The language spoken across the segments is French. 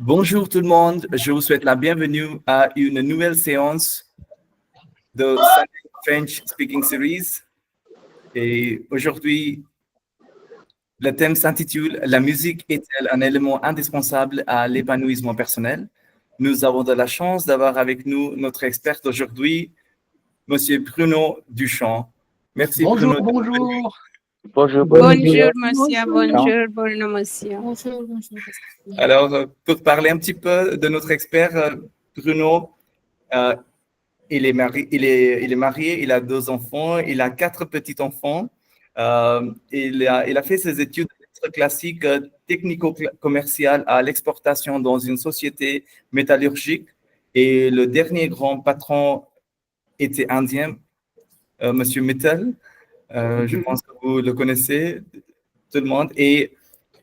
Bonjour tout le monde, je vous souhaite la bienvenue à une nouvelle séance de Sunday French Speaking Series. Et aujourd'hui, le thème s'intitule « La musique est-elle un élément indispensable à l'épanouissement personnel ?» Nous avons de la chance d'avoir avec nous notre expert d'aujourd'hui, Monsieur Bruno Duchamp. Merci Bonjour, Bruno. bonjour. Bonjour, Bonjour, monsieur. Bonjour, Bruno, monsieur. Alors, pour parler un petit peu de notre expert, Bruno, il est marié, il a 2 enfants, il a 4 petits-enfants. Il a fait ses études classiques technico-commerciales à l'exportation dans une société métallurgique. Et le dernier grand patron était indien, Monsieur Mittal. Je pense que vous le connaissez, tout le monde. Et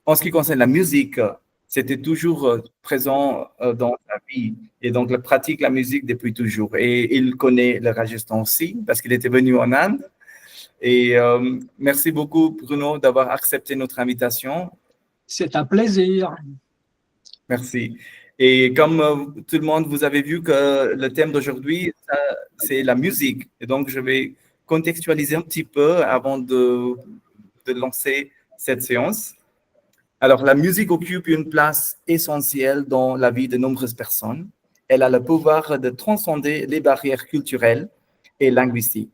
en ce qui concerne la musique, c'était toujours présent dans sa vie. Et donc, il pratique la musique depuis toujours. Et il connaît le Rajasthan aussi, parce qu'il était venu en Inde. Et merci beaucoup, Bruno, d'avoir accepté notre invitation. C'est un plaisir. Merci. Et comme tout le monde, vous avez vu que le thème d'aujourd'hui, c'est la musique. Et donc, je vais contextualiser un petit peu avant de lancer cette séance. Alors, la musique occupe une place essentielle dans la vie de nombreuses personnes. Elle a le pouvoir de transcender les barrières culturelles et linguistiques.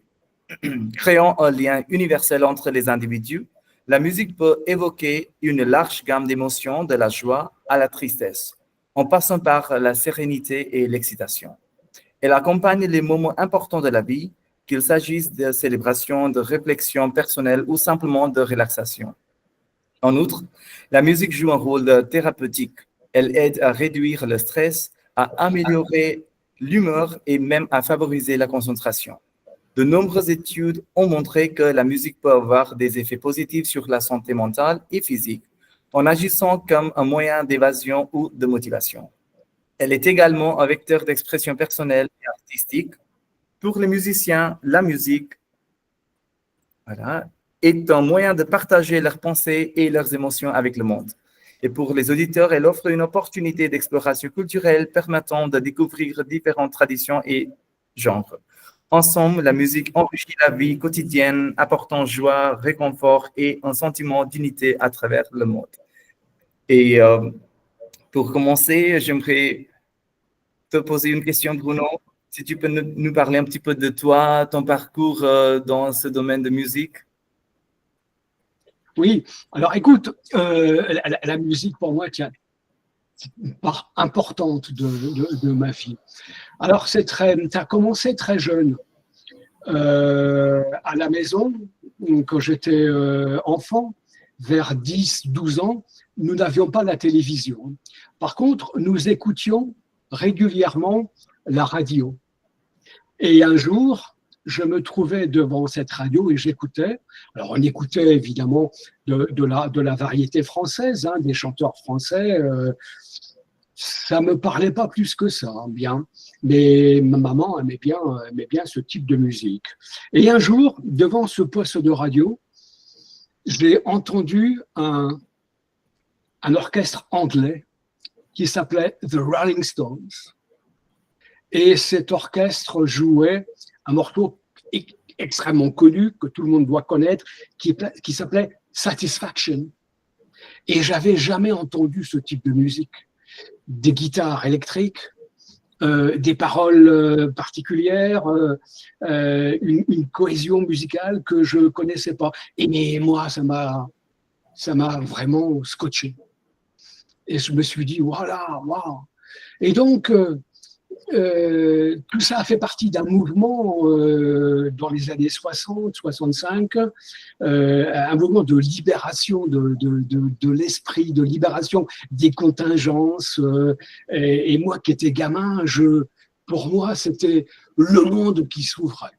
Créant un lien universel entre les individus, la musique peut évoquer une large gamme d'émotions, de la joie à la tristesse, en passant par la sérénité et l'excitation. Elle accompagne les moments importants de la vie, qu'il s'agisse de célébration, de réflexion personnelle ou simplement de relaxation. En outre, la musique joue un rôle thérapeutique. Elle aide à réduire le stress, à améliorer l'humeur et même à favoriser la concentration. De nombreuses études ont montré que la musique peut avoir des effets positifs sur la santé mentale et physique, en agissant comme un moyen d'évasion ou de motivation. Elle est également un vecteur d'expression personnelle et artistique. Pour les musiciens, la musique est un moyen de partager leurs pensées et leurs émotions avec le monde. Et pour les auditeurs, elle offre une opportunité d'exploration culturelle permettant de découvrir différentes traditions et genres. Ensemble, la musique enrichit la vie quotidienne, apportant joie, réconfort et un sentiment d'unité à travers le monde. Et pour commencer, j'aimerais te poser une question, Bruno. Si tu peux nous parler un petit peu de toi, ton parcours dans ce domaine de musique. Oui, alors écoute, la musique pour moi, c'est une part importante de ma vie. Alors, ça a commencé très jeune. À la maison, quand j'étais enfant, vers 10-12 ans, nous n'avions pas la télévision. Par contre, nous écoutions régulièrement la radio. Et un jour, je me trouvais devant cette radio et j'écoutais. Alors, on écoutait évidemment de la variété française, hein, des chanteurs français. Ça me parlait pas plus que ça, bien. Mais ma maman aimait bien ce type de musique. Et un jour, devant ce poste de radio, j'ai entendu un orchestre anglais qui s'appelait The Rolling Stones. Et cet orchestre jouait un morceau extrêmement connu, que tout le monde doit connaître, qui s'appelait Satisfaction. Et j'avais jamais entendu ce type de musique. Des guitares électriques, des paroles particulières, une cohésion musicale que je connaissais pas. Mais moi, ça m'a vraiment scotché. Et je me suis dit, voilà, waouh. Et donc, tout ça a fait partie d'un mouvement dans les années 60, 65, un mouvement de libération de l'esprit, de libération des contingences. Et moi qui étais gamin, pour moi, c'était le monde qui s'ouvrait.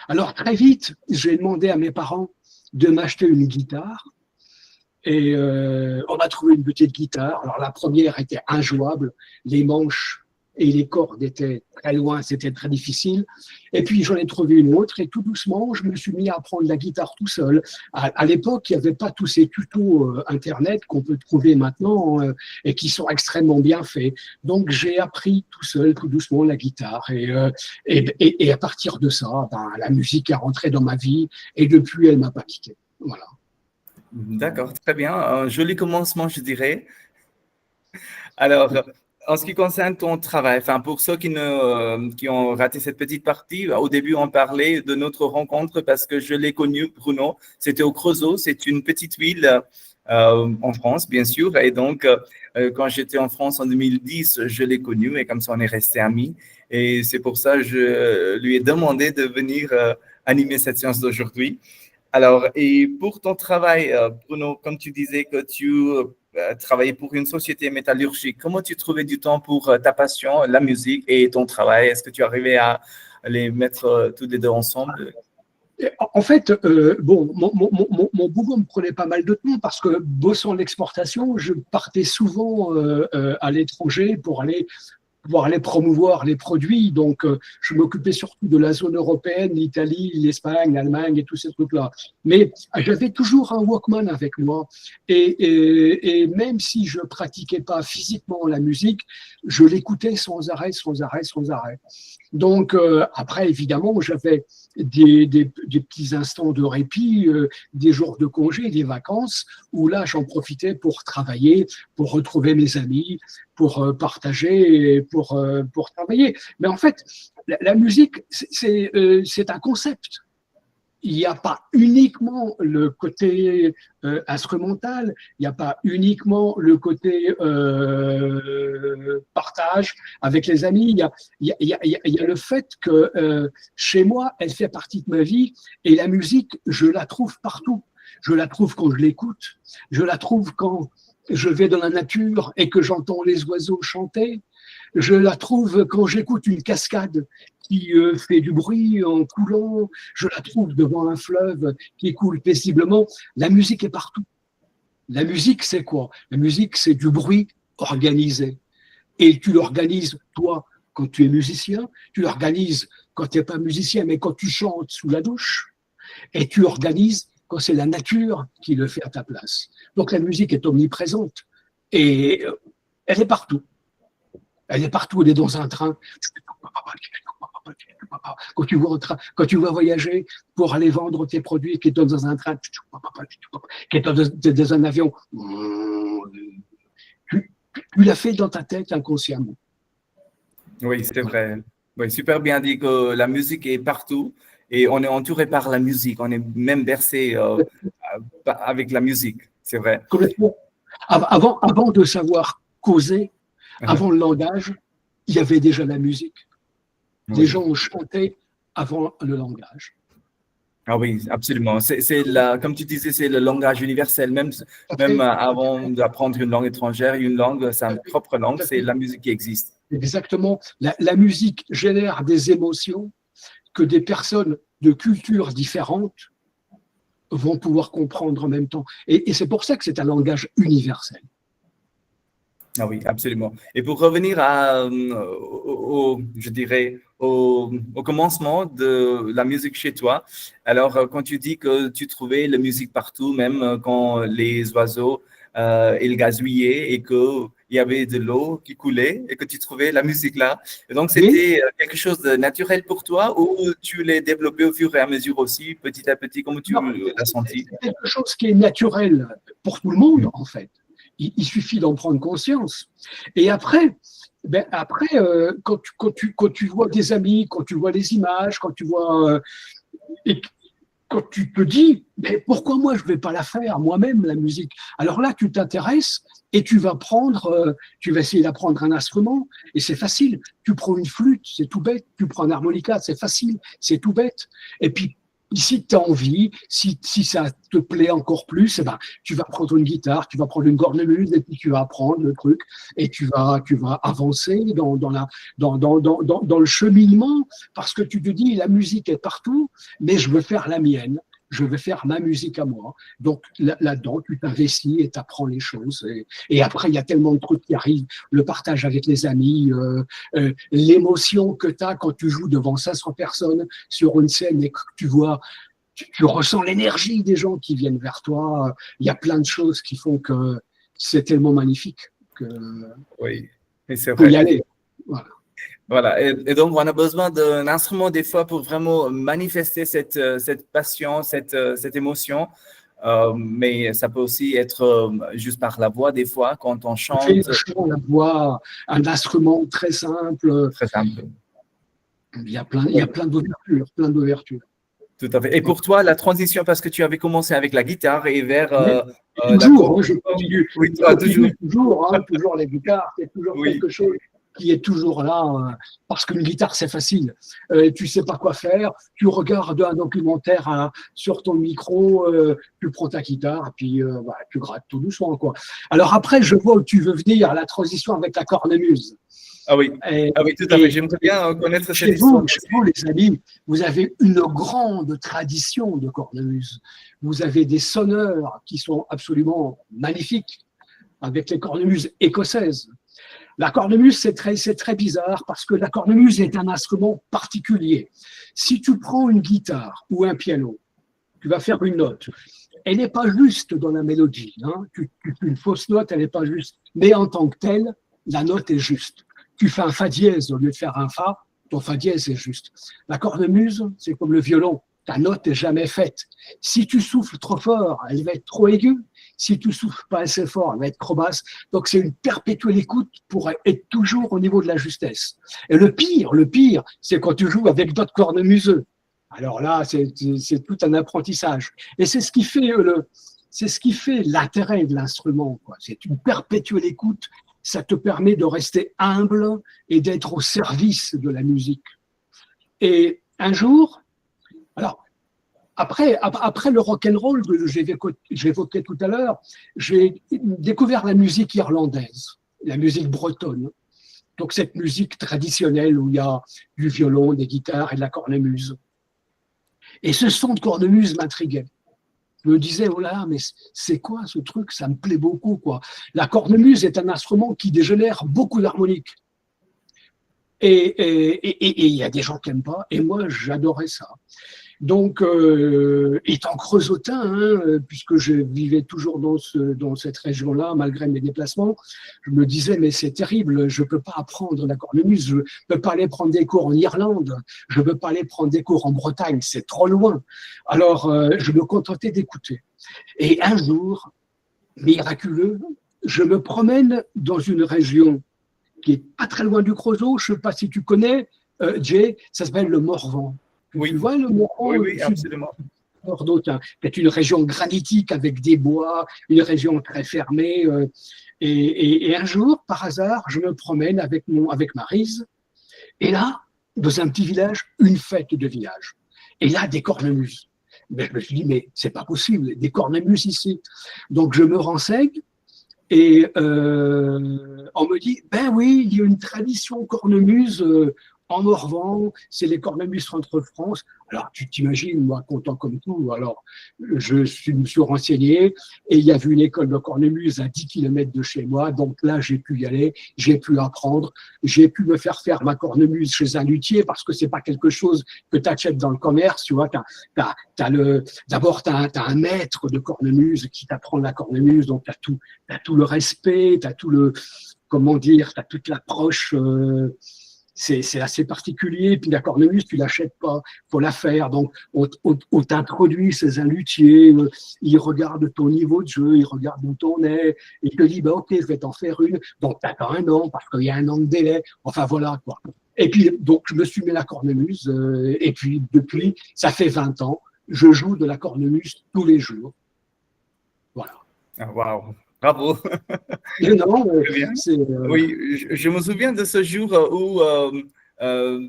Alors très vite, j'ai demandé à mes parents de m'acheter une guitare. Et on a trouvé une petite guitare. Alors la première était injouable, les manches et les cordes étaient très loin, c'était très difficile. Et puis j'en ai trouvé une autre et tout doucement, je me suis mis à apprendre la guitare tout seul. À l'époque, il n'y avait pas tous ces tutos Internet qu'on peut trouver maintenant et qui sont extrêmement bien faits. Donc j'ai appris tout seul, tout doucement, la guitare. Et à partir de ça, ben, la musique est rentrée dans ma vie et depuis, elle ne m'a pas quitté. Voilà. D'accord, très bien. Un joli commencement, je dirais. Alors, en ce qui concerne ton travail, enfin, pour ceux qui ont raté cette petite partie, au début, on parlait de notre rencontre parce que je l'ai connu, Bruno. C'était au Creusot, c'est une petite ville en France, bien sûr. Et donc, quand j'étais en France en 2010, je l'ai connu et comme ça, on est restés amis. Et c'est pour ça que je lui ai demandé de venir animer cette séance d'aujourd'hui. Alors, et pour ton travail, Bruno, comme tu disais que tu travaillais pour une société métallurgique, comment tu trouvais du temps pour ta passion, la musique et ton travail? Est-ce que tu arrivais à les mettre tous les deux ensemble? En fait, bon, mon boulot me prenait pas mal de temps parce que bossant l'exportation, je partais souvent à l'étranger pour aller promouvoir les produits. Donc, je m'occupais surtout de la zone européenne, l'Italie, l'Espagne, l'Allemagne et tous ces trucs-là. Mais j'avais toujours un Walkman avec moi. Et même si je pratiquais pas physiquement la musique, je l'écoutais sans arrêt, sans arrêt, sans arrêt. Donc, après, évidemment, j'avais des petits instants de répit, des jours de congé, des vacances, où là, j'en profitais pour travailler, pour retrouver mes amis, pour partager, et pour travailler. Mais en fait, la musique, c'est un concept. Il n'y a pas uniquement le côté instrumental, il n'y a pas uniquement le côté partage avec les amis, il y a le fait que chez moi, elle fait partie de ma vie et la musique, je la trouve partout. Je la trouve quand je l'écoute, je la trouve quand je vais dans la nature et que j'entends les oiseaux chanter, je la trouve quand j'écoute une cascade qui fait du bruit en coulant, je la trouve devant un fleuve qui coule paisiblement. La musique est partout. La musique, c'est quoi? La musique, c'est du bruit organisé. Et tu l'organises, toi, quand tu es musicien, tu l'organises quand tu n'es pas musicien, mais quand tu chantes sous la douche, et tu organises quand c'est la nature qui le fait à ta place. Donc la musique est omniprésente et elle est partout. Elle est partout, elle est dans un train. Quand tu vas voyager pour aller vendre tes produits qui est dans un train, qui est dans un avion, tu l'as fait dans ta tête inconsciemment. Oui, c'est vrai. Oui, super bien dit que la musique est partout et on est entouré par la musique. On est même bercé avec la musique, c'est vrai. Complètement. Avant de savoir causer, avant le langage, il y avait déjà la musique. Les gens chantaient avant le langage. Ah oui, absolument. Comme tu disais, c'est le langage universel. Même avant d'apprendre une langue étrangère, une langue, sa propre langue, c'est la musique qui existe. Exactement. La musique génère des émotions que des personnes de cultures différentes vont pouvoir comprendre en même temps. Et c'est pour ça que c'est un langage universel. Ah oui, absolument. Et pour revenir je dirais, au commencement de la musique chez toi, alors quand tu dis que tu trouvais la musique partout, même quand les oiseaux ils gazouillaient et qu'il y avait de l'eau qui coulait et que tu trouvais la musique là. Et donc, c'était quelque chose de naturel pour toi ou tu l'as développé au fur et à mesure aussi, petit à petit, comme tu l'as senti? C'est quelque chose qui est naturel pour tout le monde, en fait. Il suffit d'en prendre conscience. Et après, quand tu vois des amis, quand tu vois les images, quand tu vois et quand tu te dis, mais pourquoi moi je ne vais pas la faire moi-même la musique? Alors là, tu t'intéresses et tu vas essayer d'apprendre un instrument et c'est facile. Tu prends une flûte, c'est tout bête. Tu prends un harmonica, c'est facile, c'est tout bête. Et puis si tu as envie, si ça te plaît encore plus, tu vas prendre une guitare, tu vas prendre une cornemuse et puis tu vas apprendre le truc et tu vas avancer dans le cheminement parce que tu te dis la musique est partout, mais je veux faire la mienne. je vais faire ma musique à moi. Donc là-dedans, tu t'investis et tu apprends les choses. Et après, il y a tellement de trucs qui arrivent, le partage avec les amis, l'émotion que tu as quand tu joues devant 500 personnes sur une scène et que tu vois, tu ressens l'énergie des gens qui viennent vers toi. Il y a plein de choses qui font que c'est tellement magnifique que Oui, et c'est faut y vrai. aller. Voilà. Voilà, et donc on a besoin d'un instrument des fois pour vraiment manifester cette passion, cette émotion. Mais ça peut aussi être juste par la voix des fois quand on On fait chante. le chant, la voix, un instrument très simple. Très simple. Il y a plein d'ouvertures, plein d'ouvertures. Tout à fait. Et pour toi, la transition, parce que tu avais commencé avec la guitare et vers la Toujours, je continue. Oui, toi, toujours. Toujours les guitares, c'est toujours Oui. quelque chose qui est toujours là, parce qu'une guitare, c'est facile. Tu sais pas quoi faire, tu regardes un documentaire sur ton micro, tu prends ta guitare, puis tu grattes tout doucement, quoi. Alors après, je vois où tu veux venir, la transition avec la cornemuse. Ah oui, tout à fait. J'aimerais bien connaître cette histoire. Chez vous, les amis, vous avez une grande tradition de cornemuse. Vous avez des sonneurs qui sont absolument magnifiques, avec les cornemuses écossaises. La cornemuse, c'est très bizarre parce que la cornemuse est un instrument particulier. Si tu prends une guitare ou un piano, tu vas faire une note. Elle n'est pas juste dans la mélodie. Hein. Une fausse note, elle n'est pas juste. Mais en tant que telle, la note est juste. Tu fais un fa dièse au lieu de faire un fa, ton fa dièse est juste. La cornemuse, c'est comme le violon. Ta note n'est jamais faite. Si tu souffles trop fort, elle va être trop aiguë. Si tu souffles pas assez fort, elle va être trop basse. Donc, c'est une perpétuelle écoute pour être toujours au niveau de la justesse. Et le pire, c'est quand tu joues avec d'autres cornemuseux. Alors là, c'est tout un apprentissage. Et c'est ce qui fait l'intérêt de l'instrument, quoi. C'est une perpétuelle écoute. Ça te permet de rester humble et d'être au service de la musique. Et un jour, alors, après le rock'n'roll que j'évoquais tout à l'heure, j'ai découvert la musique irlandaise, la musique bretonne. Donc, cette musique traditionnelle où il y a du violon, des guitares et de la cornemuse. Et ce son de cornemuse m'intriguait. Je me disais, oh là, mais c'est quoi ce truc? Ça me plaît beaucoup, quoi. La cornemuse est un instrument qui dégénère beaucoup d'harmoniques. Et il y a des gens qui n'aiment pas, et moi, j'adorais ça. Donc, étant creusotin, hein, puisque je vivais toujours dans cette région-là, malgré mes déplacements, je me disais, mais c'est terrible, je ne peux pas apprendre la cornemuse, je ne peux pas aller prendre des cours en Irlande, je ne peux pas aller prendre des cours en Bretagne, c'est trop loin. Alors, je me contentais d'écouter. Et un jour, miraculeux, je me promène dans une région qui est pas très loin du Creusot, je ne sais pas si tu connais, Jay, ça s'appelle le Morvan. Oui. Tu vois le Morvan, oui, absolument. Nord-Autun, qui est une région granitique avec des bois, une région très fermée. Et un jour, par hasard, je me promène avec Maryse, et là, dans un petit village, une fête de village. Et là, des cornemuses. Mais je me suis dit, mais c'est pas possible, des cornemuses ici. Donc je me renseigne, et on me dit, ben oui, il y a une tradition cornemuse en Morvan, c'est les cornemuses Centre-France. Alors, tu t'imagines, moi, content comme tout, alors me suis renseigné et il y avait une école de cornemuse à 10 km de chez moi, donc là, j'ai pu y aller, j'ai pu apprendre, j'ai pu me faire ma cornemuse chez un luthier parce que c'est pas quelque chose que tu achètes dans le commerce, tu vois, d'abord, tu as un maître de cornemuse qui t'apprend la cornemuse, donc tu as tout le respect, tu as tout le, comment dire, tu as toute l'approche, c'est assez particulier. Puis la cornemuse, tu l'achètes pas, faut la faire. Donc, on t'introduit chez un luthier, il regarde ton niveau de jeu, il regarde où t'en es, et il te dit, bah, ok, je vais t'en faire une. Donc, t'attends un an, parce qu'il y a un an de délai. Enfin, voilà, quoi. Et puis, donc, je me suis mis la cornemuse, et puis, depuis, ça fait 20 ans, je joue de la cornemuse tous les jours. Voilà. Ah, waouh. Bravo. Non, oui, je me souviens de ce jour où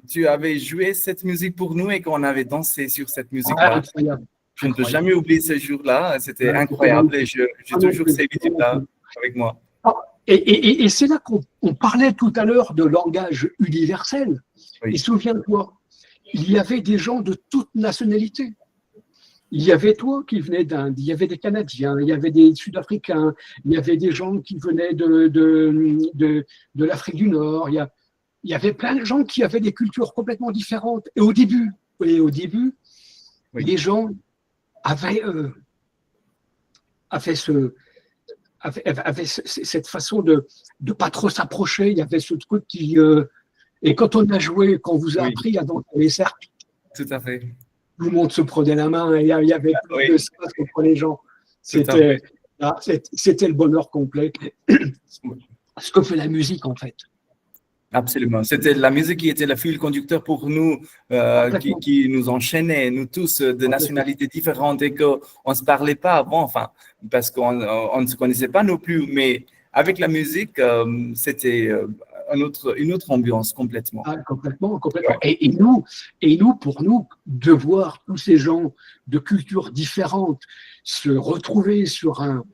tu avais joué cette musique pour nous et qu'on avait dansé sur cette musique-là. Incroyable. Je ne peux jamais oublier ce jour-là. C'était incroyable et j'ai toujours ces vidéos-là avec moi. Et c'est là qu'on parlait tout à l'heure de langage universel. Oui. Et souviens-toi, il y avait des gens de toute nationalité. Il y avait toi qui venais d'Inde, il y avait des Canadiens, il y avait des Sud-Africains, il y avait des gens qui venaient de l'Afrique du Nord. Il y avait plein de gens qui avaient des cultures complètement différentes. Et au début, Oui, les gens avaient, avaient, ce, avaient cette façon de ne pas trop s'approcher. Il y avait ce truc qui. Et quand on a joué, quand on vous a oui, appris à danser les cercles, tout à fait. tout le monde se prenait la main et il y avait plus Oui, d'espace entre les gens. tout à fait. C'était le bonheur complet. Ce que fait la musique, en fait. Absolument. C'était la musique qui était le fil conducteur pour nous, Complètement. qui nous enchaînait, nous tous, de Complètement. nationalités différentes et qu'on ne se parlait pas avant, enfin, parce qu'on ne se connaissait pas non plus. Mais avec la musique, c'était une autre ambiance complètement. Ah, complètement, complètement. Ouais. Et nous, pour nous, de voir tous ces gens de cultures différentes se retrouver sur un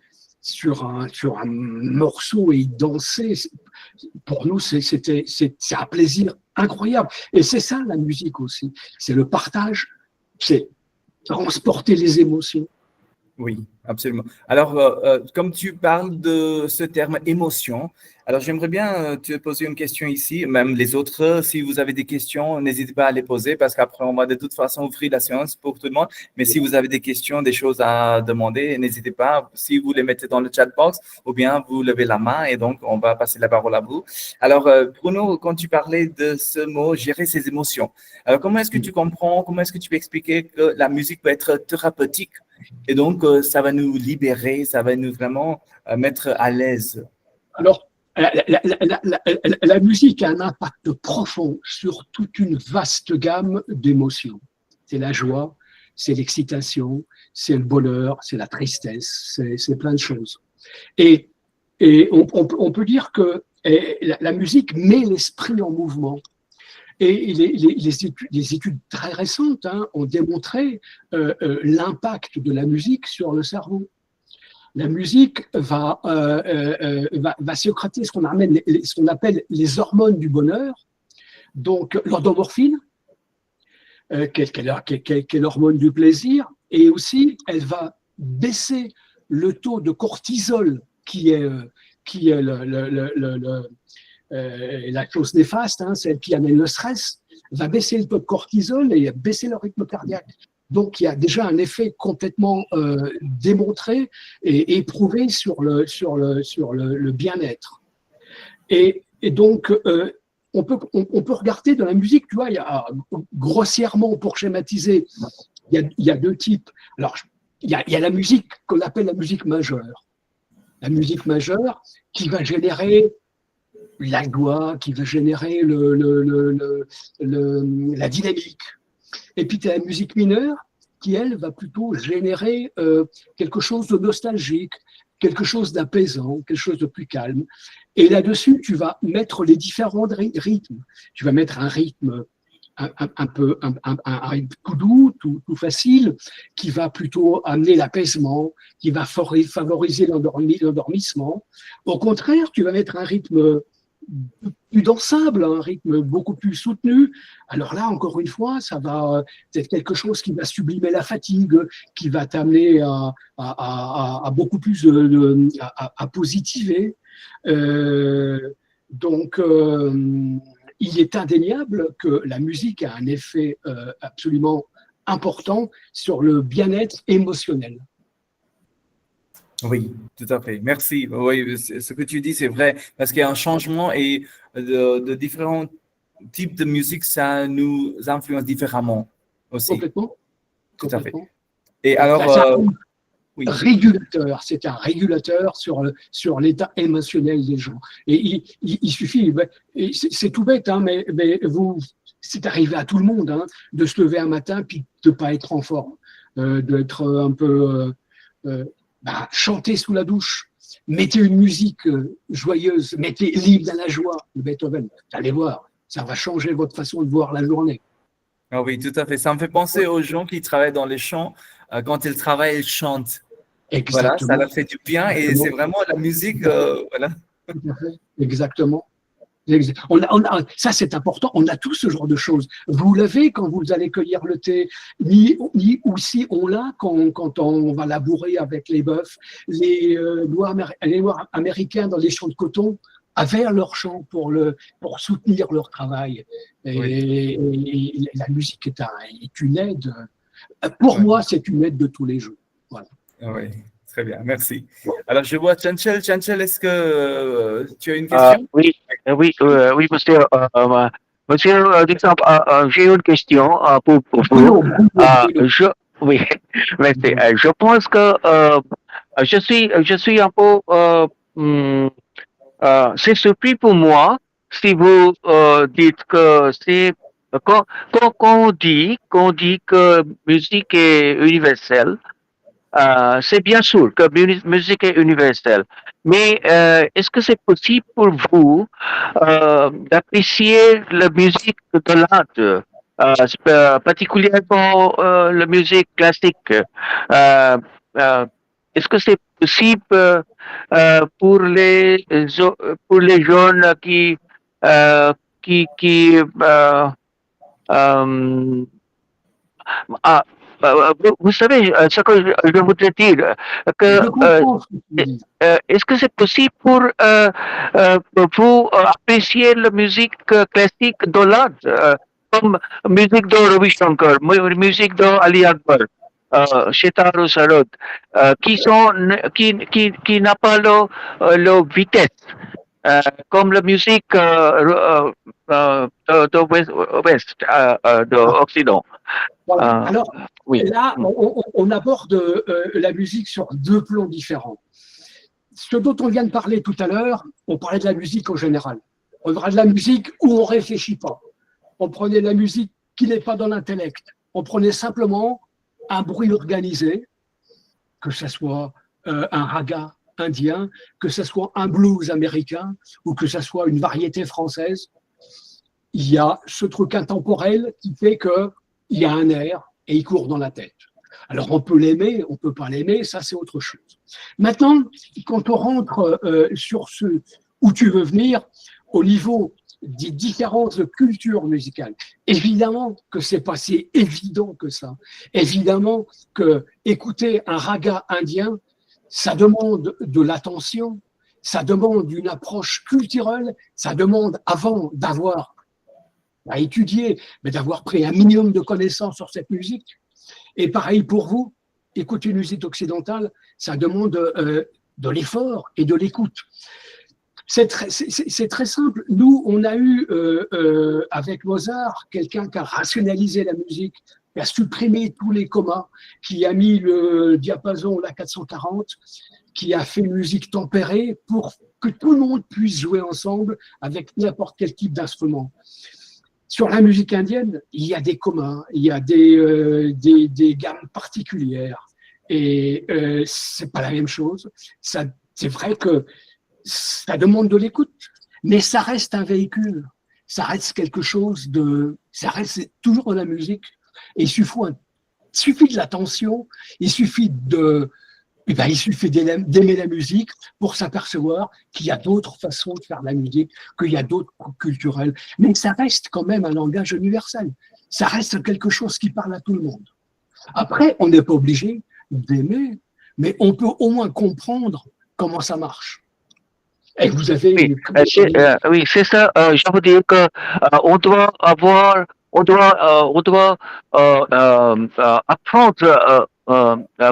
morceau et y danser, pour nous, c'est un plaisir incroyable. Et c'est ça la musique aussi. C'est le partage, c'est transporter les émotions. Oui, absolument. Alors, comme tu parles de ce terme émotion, alors j'aimerais bien te poser une question ici, même les autres, si vous avez des questions, n'hésitez pas à les poser parce qu'après, on va de toute façon ouvrir la séance pour tout le monde. Mais si vous avez des questions, des choses à demander, n'hésitez pas, si vous les mettez dans le chat box ou bien vous levez la main et donc on va passer la parole à vous. Alors, Bruno, quand tu parlais de ce mot, gérer ses émotions, alors comment est-ce que tu comprends, comment est-ce que tu peux expliquer que la musique peut être thérapeutique? Et donc, ça va nous libérer, ça va nous vraiment mettre à l'aise. Alors, la musique a un impact profond sur toute une vaste gamme d'émotions. C'est la joie, c'est l'excitation, c'est le bonheur, c'est la tristesse, c'est plein de choses. Et, et on peut dire que la musique met l'esprit en mouvement. Et les études très récentes ont démontré l'impact de la musique sur le cerveau. La musique va sécréter ce qu'on appelle les hormones du bonheur, donc l'endomorphine, qui est l'hormone du plaisir, et aussi elle va baisser le taux de cortisol, qui est la chose néfaste, celle qui amène le stress, va baisser le taux de cortisol et baisser le rythme cardiaque. Donc, il y a déjà un effet complètement démontré et éprouvé sur le bien-être. Et donc, on peut regarder dans la musique, tu vois, grossièrement, pour schématiser, il y a deux types. Alors, il y a la musique qu'on appelle la musique majeure. La musique majeure qui va générer la joie, qui va générer la dynamique. Et puis, tu as la musique mineure qui, elle, va plutôt générer quelque chose de nostalgique, quelque chose d'apaisant, quelque chose de plus calme. Et là-dessus, tu vas mettre les différents rythmes. Tu vas mettre un rythme un rythme tout doux, tout facile, qui va plutôt amener l'apaisement, qui va favoriser l'endormissement. Au contraire, tu vas mettre un rythme plus dansable, un rythme beaucoup plus soutenu. Alors là, encore une fois, ça va être quelque chose qui va sublimer la fatigue, qui va t'amener à beaucoup plus à positiver. Donc, il est indéniable que la musique a un effet absolument important sur le bien-être émotionnel. Oui, tout à fait. Merci. Oui, ce que tu dis, c'est vrai, parce qu'il y a un changement et de différents types de musique, ça nous influence différemment aussi. Complètement. Tout à fait. Complètement. Et alors, oui. C'est un régulateur sur l'état émotionnel des gens. Et il suffit, c'est tout bête, mais c'est arrivé à tout le monde de se lever un matin puis de ne pas être en forme, d'être un peu chanter sous la douche. Mettez une musique joyeuse, mettez l'hymne à la joie de Beethoven. Vous allez voir, ça va changer votre façon de voir la journée. Ah oui, tout à fait. Ça me fait penser aux gens qui travaillent dans les champs. Quand ils travaillent, ils chantent. Voilà, ça Exactement. leur fait du bien et c'est vraiment la musique. Voilà. Tout à fait. Exactement. Ça, c'est important. On a tout ce genre de choses. Vous l'avez quand vous allez cueillir le thé, ni aussi on l'a quand on va labourer avec les bœufs. Les Noirs américains dans les champs de coton avaient leur chant pour soutenir leur travail. Et la musique est une aide. Pour moi, c'est une aide de tous les jours. Voilà. Oui, très bien, merci. Alors, je vois Chanchel. Chanchel, est-ce que tu as une question? Oui, monsieur. Monsieur, j'ai une question pour vous. Oui, merci. Je pense que je suis un peu c'est surpris pour moi si vous dites que c'est qu'on dit que musique est universelle. C'est bien sûr que musique est universelle, mais est-ce que c'est possible pour vous d'apprécier la musique de particulièrement la musique classique? Est-ce que c'est possible pour les jeunes qui vous savez ce que je voudrais dire que est-ce que c'est possible pour vous apprécier la musique classique de l'art comme musique de Ravi Shankar, musique de Ali Akbar, Shetaru Sarod, qui n'a pas le vitesse comme la musique de West, de Occident. Voilà. Alors, là, on aborde la musique sur deux plans différents. Ce dont on vient de parler tout à l'heure, on parlait de la musique en général. On parlait de la musique où on ne réfléchit pas. On prenait la musique qui n'est pas dans l'intellect. On prenait simplement un bruit organisé, que ce soit un raga indien, que ce soit un blues américain ou que ce soit une variété française. Il y a ce truc intemporel qui fait que il y a un air et il court dans la tête. Alors on peut l'aimer, on peut pas l'aimer, ça c'est autre chose. Maintenant, quand on rentre sur ce où tu veux venir, au niveau des différences de culture musicale, évidemment que c'est pas si évident que ça. Évidemment que écouter un raga indien, ça demande de l'attention, ça demande une approche culturelle, ça demande avant d'avoir à étudier, mais d'avoir pris un minimum de connaissances sur cette musique. Et pareil pour vous, écouter une musique occidentale, ça demande de l'effort et de l'écoute. C'est très simple. Nous, on a eu avec Mozart quelqu'un qui a rationalisé la musique, qui a supprimé tous les commas, qui a mis le diapason la 440, qui a fait une musique tempérée pour que tout le monde puisse jouer ensemble avec n'importe quel type d'instrument. Sur la musique indienne, il y a des communs, il y a des gammes particulières. Et c'est pas la même chose. C'est vrai que ça demande de l'écoute, mais ça reste un véhicule. Ça reste quelque chose de... Ça reste toujours de la musique. Et il suffit de l'attention, il suffit d'aimer la musique pour s'apercevoir qu'il y a d'autres façons de faire de la musique, qu'il y a d'autres groupes culturels. Mais ça reste quand même un langage universel. Ça reste quelque chose qui parle à tout le monde. Après, on n'est pas obligé d'aimer, mais on peut au moins comprendre comment ça marche. Et vous avez... Oui, c'est ça. Je veux dire que on doit apprendre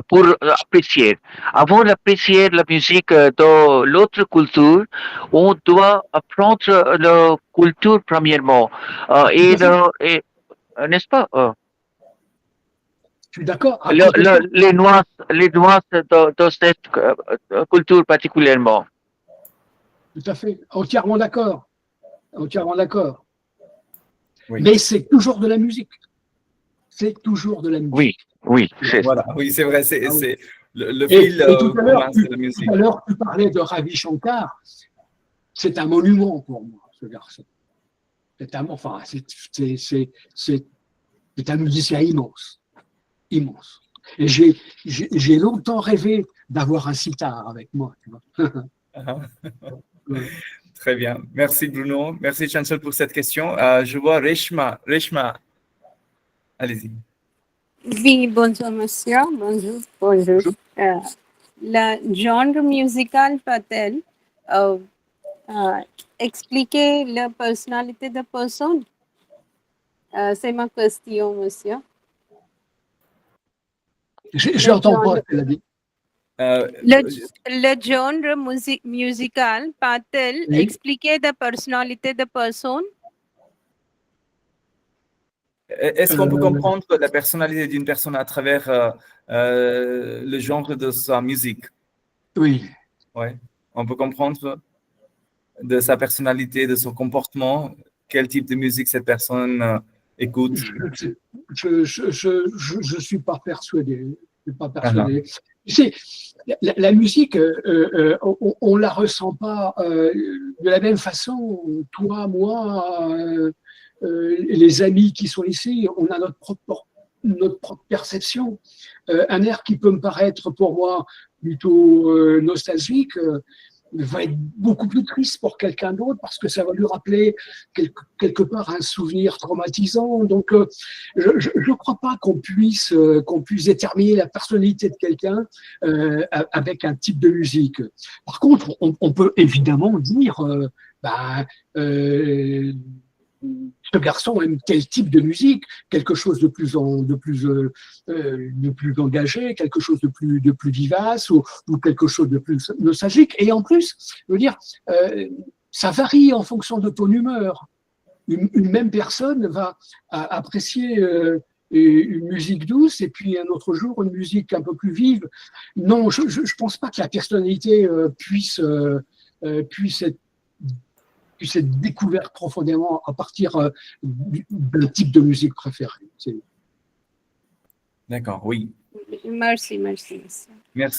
pour apprécier. Avant d'apprécier la musique de l'autre culture, on doit apprendre la culture premièrement. N'est-ce pas? Je suis d'accord. Les nuances de cette culture particulièrement. Tout à fait. Entièrement d'accord. Entièrement d'accord. Oui. Mais c'est toujours de la musique. C'est toujours de la musique. Oui, voilà. Oui, c'est vrai. C'est le et fil tout de la musique. Tout à l'heure, tu parlais de Ravi Shankar. C'est un monument pour moi, ce garçon. C'est un musicien immense. Immense. Et j'ai longtemps rêvé d'avoir un sitar avec moi. Tu vois. Très bien. Merci Bruno. Merci Chancel pour cette question. Je vois Reshma. Reshma, allez-y. Oui, bonjour monsieur, bonjour, bonjour. Le genre musical peut-elle expliquer la personnalité de personne? C'est ma question, monsieur. J'entends pas ce qu'elle a dit. Le genre musical peut-elle Oui. expliquer la personnalité de personne? Est-ce qu'on peut comprendre la personnalité d'une personne à travers le genre de sa musique? Oui. Ouais. On peut comprendre de sa personnalité, de son comportement, quel type de musique cette personne écoute. Je suis pas persuadé. Je suis pas persuadé. Tu sais, la musique, on la ressent pas de la même façon. Toi, moi, les amis qui sont ici, on a notre propre perception. Un air qui peut me paraître pour moi plutôt nostalgique va être beaucoup plus triste pour quelqu'un d'autre parce que ça va lui rappeler quelque part un souvenir traumatisant. Donc, je ne crois pas qu'on puisse déterminer la personnalité de quelqu'un avec un type de musique. Par contre, on peut évidemment dire, ce garçon aime tel type de musique, quelque chose de plus engagé, quelque chose de plus vivace ou quelque chose de plus nostalgique. Et en plus, je veux dire, ça varie en fonction de ton humeur. Une même personne va apprécier une musique douce et puis un autre jour une musique un peu plus vive. Non, je pense pas que la personnalité puisse être découverte profondément à partir d'un type de musique préféré. D'accord, oui. Merci. Merci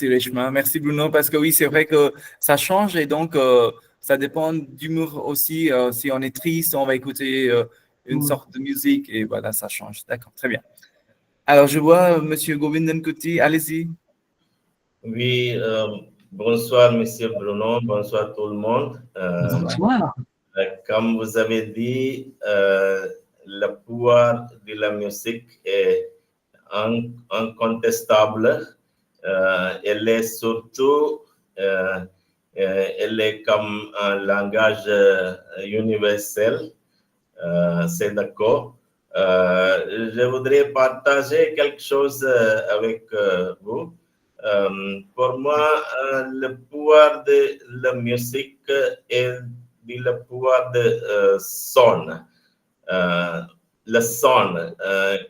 Reshma. Merci Bruno, parce que oui, c'est vrai que ça change et donc ça dépend d'humour aussi. Si on est triste, on va écouter une sorte de musique et voilà, ça change. D'accord, très bien. Alors, je vois Monsieur Govindan Kuti, allez-y. Oui, bonsoir Monsieur Bruno, bonsoir tout le monde. Bonsoir. Comme vous avez dit, le pouvoir de la musique est incontestable. Elle est surtout, elle est comme un langage universel. C'est d'accord. Je voudrais partager quelque chose avec vous. Pour moi, le pouvoir de la musique est le pouvoir de son. Le son,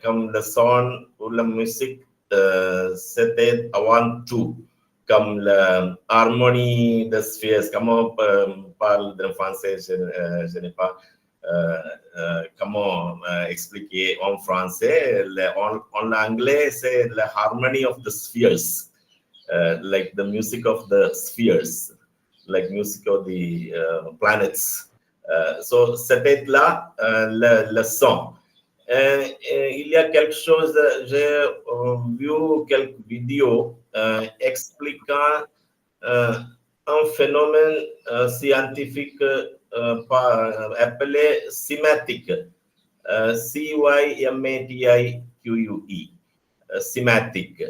comme le son ou la musique, c'était avant tout, comme l'harmonie des sphères. Comment on parle de français, je n'ai pas comment expliquer en français. En anglais, c'est la harmony of the spheres, like the music of the spheres, like music of the planets. So c'était là le son. Il y a quelque chose, j'ai vu quelques vidéos expliquant un phénomène scientifique appelé cymatique, C-Y-M-A-T-I-Q-U-E, cymatique.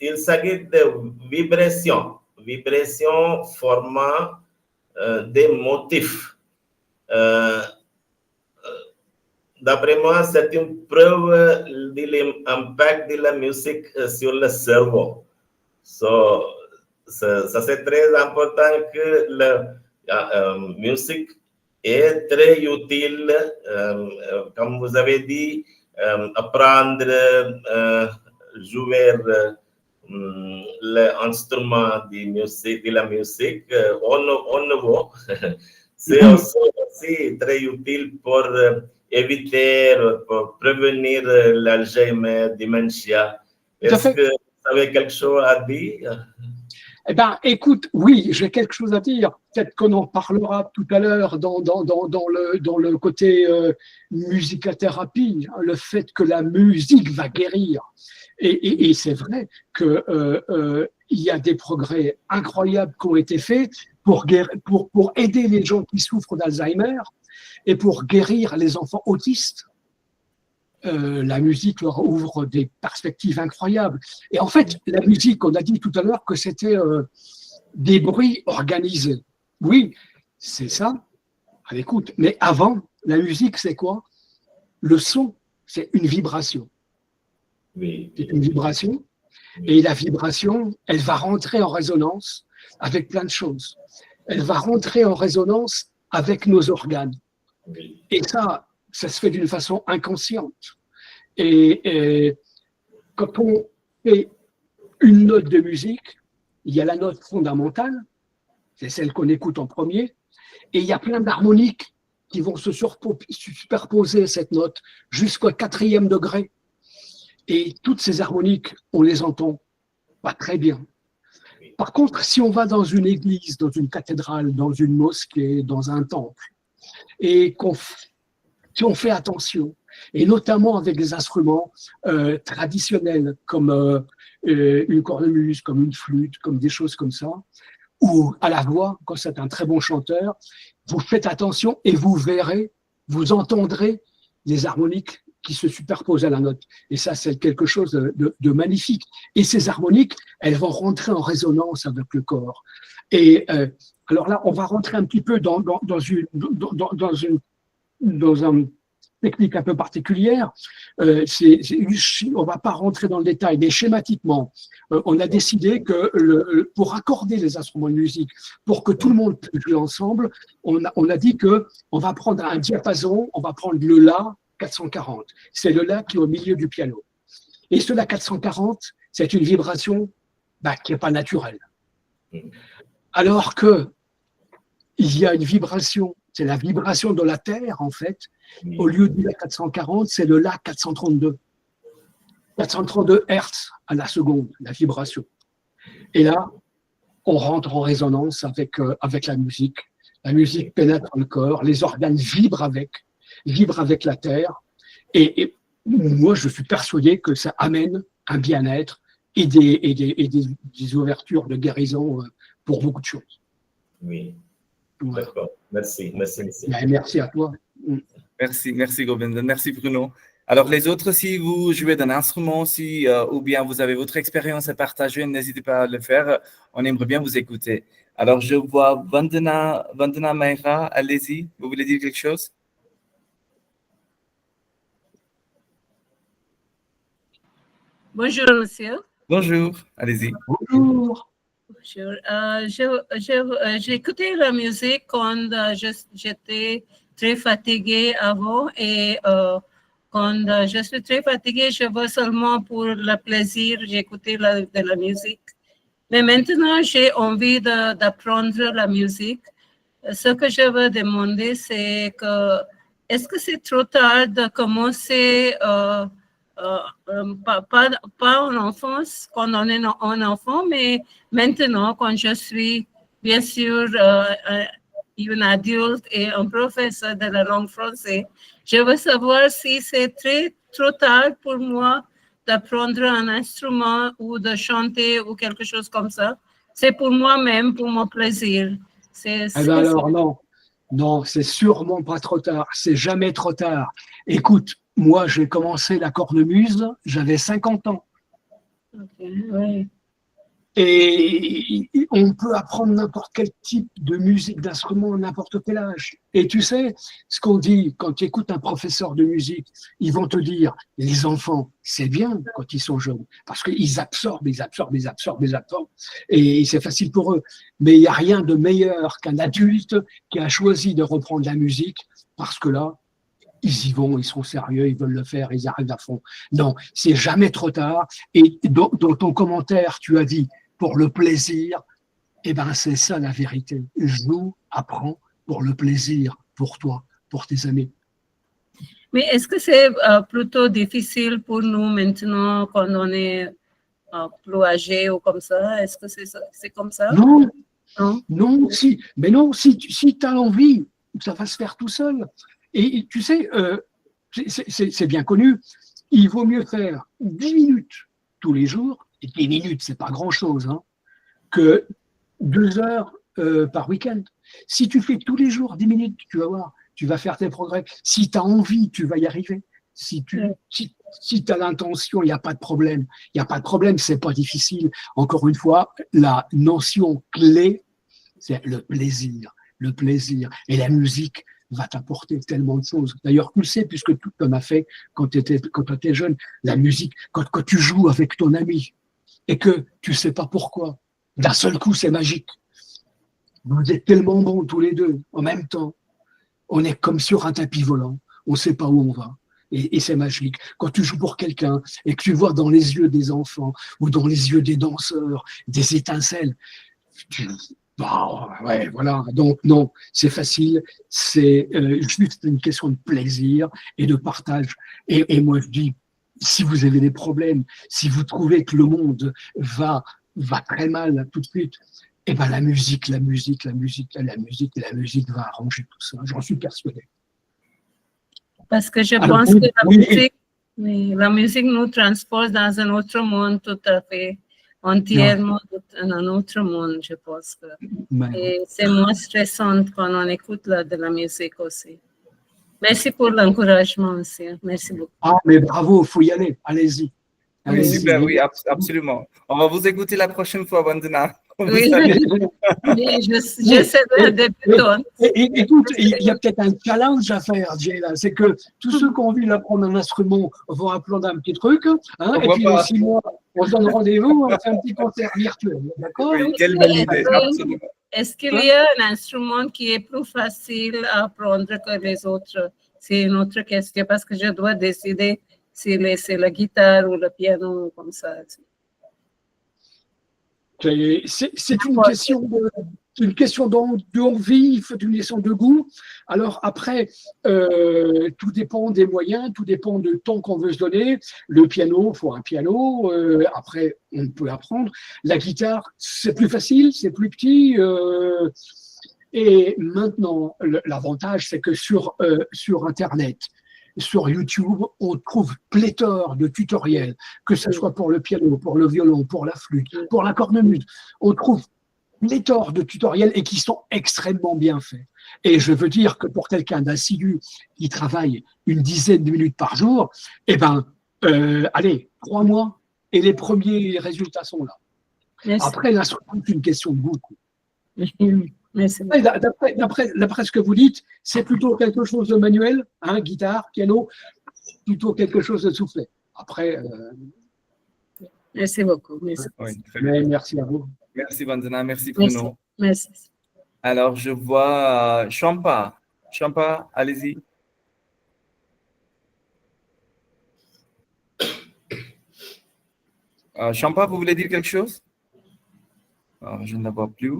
Il s'agit de vibration formant des motifs. D'après moi, c'est une preuve de l'impact de la musique sur le cerveau. So, ça c'est très important que la musique est très utile, comme vous avez dit, apprendre, jouer l'instrument de la musique au nouveau. C'est aussi très utile pour éviter, pour prévenir l'Alzheimer, démentia. Est-ce que vous avez quelque chose à dire? Eh bien, écoute, oui, j'ai quelque chose à dire. Peut-être qu'on en parlera tout à l'heure dans le côté musicathérapie, le fait que la musique va guérir. Et c'est vrai qu'il y a des progrès incroyables qui ont été faits pour aider les gens qui souffrent d'Alzheimer et pour guérir les enfants autistes. La musique leur ouvre des perspectives incroyables. Et en fait, la musique, on a dit tout à l'heure que c'était des bruits organisés. Oui, c'est ça, à l'écoute. Mais avant, la musique, c'est quoi? Le son, c'est une vibration. Oui. C'est une vibration. Et la vibration, elle va rentrer en résonance avec plein de choses. Elle va rentrer en résonance avec nos organes. Oui. Et ça se fait d'une façon inconsciente. Et quand on fait une note de musique, il y a la note fondamentale, c'est celle qu'on écoute en premier, et il y a plein d'harmoniques qui vont se superposer cette note jusqu'au 4e degré. Et toutes ces harmoniques, on les entend pas très bien. Par contre, si on va dans une église, dans une cathédrale, dans une mosquée, dans un temple, et si on fait attention, et notamment avec des instruments traditionnels comme une cornemuse, comme une flûte, comme des choses comme ça, ou à la voix, quand c'est un très bon chanteur, vous faites attention et vous verrez, vous entendrez les harmoniques qui se superposent à la note. Et ça, c'est quelque chose de magnifique. Et ces harmoniques, elles vont rentrer en résonance avec le corps. Et alors là, on va rentrer un petit peu dans une technique un peu particulière. On ne va pas rentrer dans le détail, mais schématiquement, on a décidé que pour accorder les instruments de musique, pour que tout le monde puisse jouer ensemble, on a dit qu'on va prendre un diapason, on va prendre le La 440. C'est le La qui est au milieu du piano. Et ce La 440, c'est une vibration qui n'est pas naturelle. Alors que il y a une vibration, c'est la vibration de la Terre, en fait. Au lieu du La 440, c'est le La 432. 432 Hertz à la seconde, la vibration. Et là, on rentre en résonance avec la musique. La musique pénètre le corps, les organes vibrent avec la Terre. Et moi, je suis persuadé que ça amène un bien-être et des ouvertures de guérison pour beaucoup de choses. Oui. Voilà. D'accord. Merci. Merci à toi. Merci Govindan, merci Bruno. Alors les autres, si vous jouez d'un instrument, ou bien vous avez votre expérience à partager, n'hésitez pas à le faire. On aimerait bien vous écouter. Alors je vois Vandana Mehra, allez-y, vous voulez dire quelque chose? Bonjour, monsieur. Bonjour, allez-y. Bonjour. J'ai écouté la musique quand j'étais très fatiguée avant et quand je suis très fatiguée, je veux seulement pour le plaisir, j'écoutais de la musique. Mais maintenant, j'ai envie d'apprendre la musique. Ce que je veux demander, c'est que est-ce que c'est trop tard de commencer pas en enfance, quand on est un enfant, mais maintenant, quand je suis bien sûr une adulte et un professeur de la langue française, je veux savoir si c'est trop tard pour moi d'apprendre un instrument ou de chanter ou quelque chose comme ça. C'est pour moi-même, pour mon plaisir. Alors non, c'est sûrement pas trop tard. C'est jamais trop tard. Écoute, moi, j'ai commencé la cornemuse, j'avais 50 ans. Okay, oui. Et on peut apprendre n'importe quel type de musique, d'instrument, à n'importe quel âge. Et tu sais, ce qu'on dit, quand tu écoutes un professeur de musique, ils vont te dire, les enfants, c'est bien quand ils sont jeunes, parce qu'ils absorbent, et c'est facile pour eux. Mais il n'y a rien de meilleur qu'un adulte qui a choisi de reprendre la musique, parce que là, ils y vont, ils sont sérieux, ils veulent le faire, ils arrivent à fond. Non, c'est jamais trop tard. Et dans ton commentaire, tu as dit, pour le plaisir, eh ben c'est ça la vérité. Joue, apprends pour le plaisir, pour toi, pour tes amis. Mais est-ce que c'est plutôt difficile pour nous maintenant quand on est plus âgé ou comme ça? Est-ce que c'est comme ça? Non, si tu as envie, ça va se faire tout seul. Et tu sais, c'est bien connu, il vaut mieux faire 10 minutes tous les jours, et 10 minutes, c'est pas grand-chose, hein, que 2 heures par week-end. Si tu fais tous les jours 10 minutes, tu vas voir, tu vas faire tes progrès. Si tu as envie, tu vas y arriver. Si tu as l'intention, il n'y a pas de problème. Il n'y a pas de problème, c'est pas difficile. Encore une fois, la notion clé, c'est le plaisir. Le plaisir. Et la musique va t'apporter tellement de choses. D'ailleurs, tu le sais, puisque tout en as fait quand tu étais jeune. La musique, quand tu joues avec ton ami et que tu ne sais pas pourquoi, d'un seul coup, c'est magique. Vous êtes tellement bons tous les deux en même temps. On est comme sur un tapis volant. On ne sait pas où on va. Et c'est magique. Quand tu joues pour quelqu'un et que tu vois dans les yeux des enfants ou dans les yeux des danseurs des étincelles, ouais, voilà. Donc, non, c'est facile. C'est juste une question de plaisir et de partage. Et moi, je dis, si vous avez des problèmes, si vous trouvez que le monde va très mal tout de suite, eh ben la musique va arranger tout ça. J'en suis persuadé. Parce que je Alors, pense que la musique nous transporte dans un autre monde tout à fait, entièrement dans un autre monde, je pense. Et c'est moins stressant quand on écoute de la musique aussi. Merci pour l'encouragement aussi. Merci beaucoup. Ah, mais bravo, il faut y aller. Allez-y. Super, oui, absolument. On va vous écouter la prochaine fois, Vandana. Oui, j'essaierai de débuter. Écoute, il y a peut-être un challenge à faire, Jay, là. C'est que tous ceux qui ont envie d'apprendre un instrument vont apprendre un petit truc, hein, et puis dans 6 mois, on se donne rendez-vous, on fait un petit concert virtuel. D'accord? Oui, quelle belle idée, absolument. Est-ce qu'il y a un instrument qui est plus facile à apprendre que les autres? C'est une autre question, parce que je dois décider si c'est la guitare ou le piano, comme ça. C'est une question d'envie, une question de goût. Alors après, tout dépend des moyens, tout dépend du temps qu'on veut se donner. Le piano, il faut un piano. Après, on peut apprendre. La guitare, c'est plus facile, c'est plus petit. Et maintenant, l'avantage, c'est que sur Internet, sur YouTube, on trouve pléthore de tutoriels, que ce soit pour le piano, pour le violon, pour la flûte, pour la cornemuse. On trouve pléthore de tutoriels et qui sont extrêmement bien faits. Et je veux dire que pour quelqu'un d'assidu qui travaille une dizaine de minutes par jour, eh ben, allez, 3 mois et les premiers résultats sont là. Merci. Après, là, c'est une question de goût. D'après ce que vous dites, c'est plutôt quelque chose de manuel, hein, guitare, piano, plutôt quelque chose de soufflé. Après. Merci beaucoup. Merci. Oui, merci à vous. Merci Vandana, merci Bruno. Merci. Alors, je vois Champa. Champa, allez-y. Champa, vous voulez dire quelque chose? Je ne la vois plus.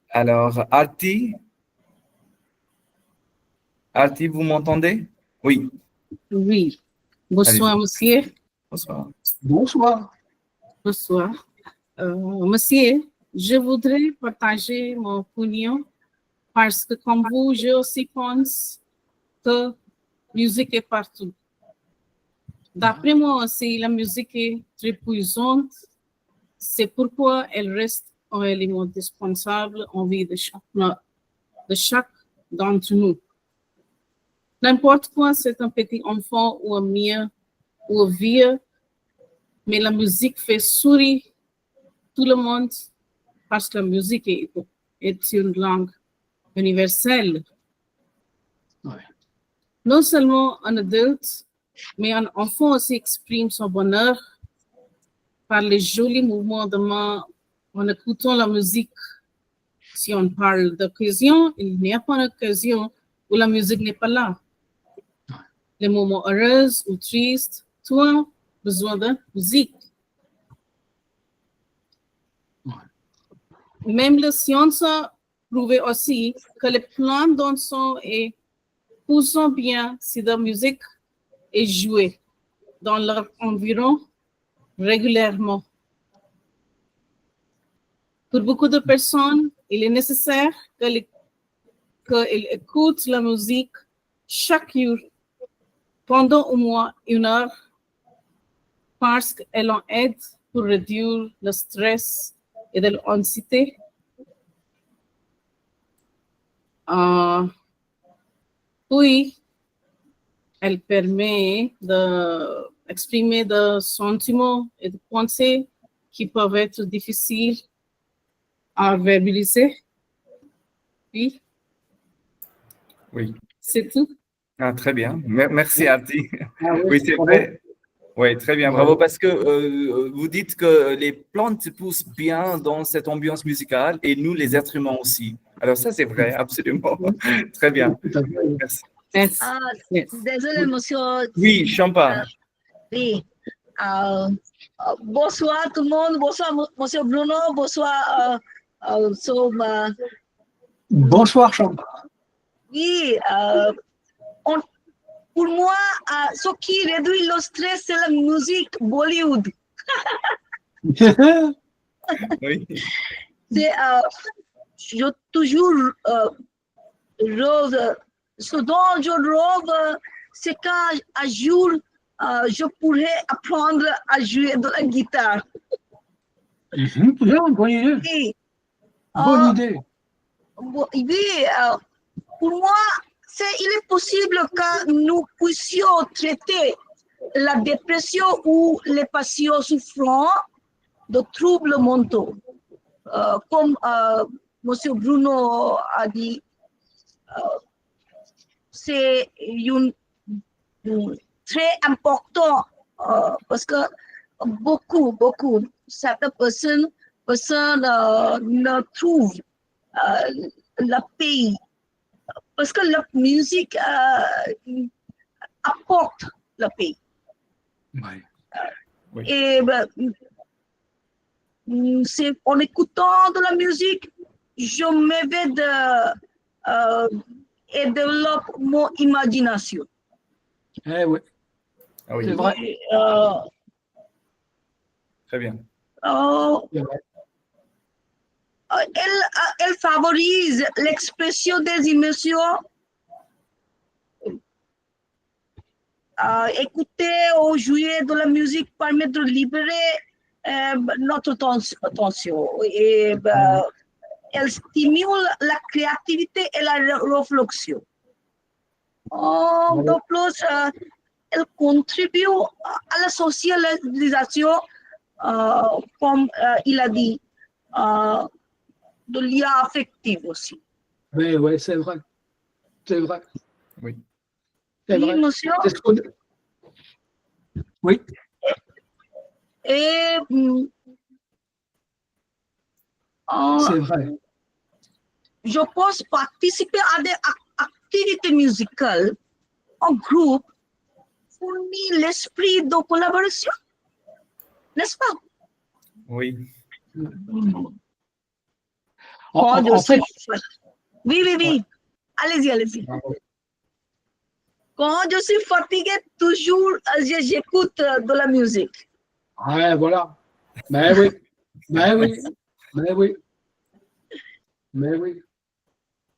Alors, Arti, vous m'entendez? Oui. Oui. Bonsoir, monsieur. Bonsoir. Bonsoir. Bonsoir. Monsieur, je voudrais partager mon opinion parce que comme vous, je aussi pense que la musique est partout. D'après moi aussi, la musique est très puissante. C'est pourquoi elle reste un élément indispensable en vie de chaque d'entre nous. N'importe quoi, c'est un petit enfant ou un mien ou un vieux, mais la musique fait sourire tout le monde parce que la musique est une langue universelle. Ouais. Non seulement un adulte, mais un enfant aussi exprime son bonheur par les jolis mouvements de main en écoutant la musique. Si on parle d'occasion, il n'y a pas d'occasion où la musique n'est pas là. Les moments heureux ou tristes, tout a besoin de musique. Même la science a prouvé aussi que les plantes dansent et poussent bien si la musique est jouée dans leur environnement régulièrement. Pour beaucoup de personnes, il est nécessaire qu'ils écoutent la musique chaque jour pendant au moins 1 heure parce qu'elle en aide pour réduire le stress et l'anxiété. Puis, elle permet d'exprimer des sentiments et des pensées qui peuvent être difficiles à verbaliser. Oui, Oui. c'est tout. Ah, très bien. Merci, Abdi. Ah Oui, c'est bravo. vrai. Oui, très bien. Bravo, Bravo. parce que vous dites que les plantes poussent bien dans cette ambiance musicale et nous, les êtres humains aussi. Alors ça, c'est vrai, absolument. Très bien. Tout à fait. Merci. Merci. Ah, Yes. désolé, monsieur. Oui, Champa. Oui. Bonsoir tout le monde. Bonsoir, monsieur Bruno. Bonsoir. Bonsoir, Champa. Oui, pour moi, ce qui réduit le stress, c'est la musique Bollywood. Oui. C'est, je toujours rêve, ce dont je rêve, c'est qu'un jour, je pourrais apprendre à jouer de la guitare. Bien, bonne idée. Oui, Bonne idée. oui, pour moi, il est possible que nous puissions traiter la dépression ou les patients souffrant de troubles mentaux. Comme M. Bruno a dit, c'est très important parce que beaucoup, certaines personnes ne trouvent la paix parce que la musique apporte la paix. Ouais. Oui. Et c'est en écoutant de la musique, je m'éveille et développe mon imagination. Eh oui, Ah oui, c'est vrai. Et, très bien. C'est vrai. elle favorise l'expression des émotions. Écouter ou jouer de la musique permet de libérer notre tension et elle stimule la créativité et la réflexion. De plus, elle contribue à la socialisation, comme il a dit, de liens affectifs aussi. Mais ouais, c'est vrai. C'est vrai. Oui. C'est Oui, vrai. monsieur. C'est ce qu'on- Oui, Et c'est vrai. je pense participer à des activités musicales en groupe fournit l'esprit de collaboration, n'est-ce pas? Oui. En fait, Oui. Allez-y. Quand je suis fatiguée, toujours j'écoute de la musique. ouais, voilà. Mais oui, mais oui, mais oui, mais oui.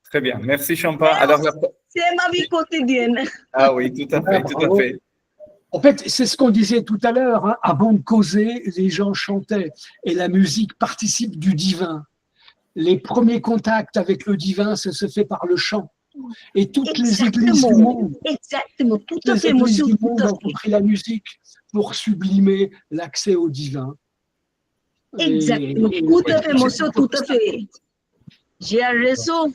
Très bien. Merci, Champa. Alors, C'est ma vie quotidienne. ah oui, tout à fait, Ouais, tout à bravo. fait. En fait, c'est ce qu'on disait tout à l'heure. Hein. Avant de causer, les gens chantaient. Et la musique participe du divin. Les premiers contacts avec le divin, ça se fait par le chant. Et toutes les églises du monde, Exactement, tout à les fait, églises monsieur, du tout monde à ont fait. compris la musique pour sublimer l'accès au divin. Exactement, tout à fait, monsieur, tout à fait. J'ai raison.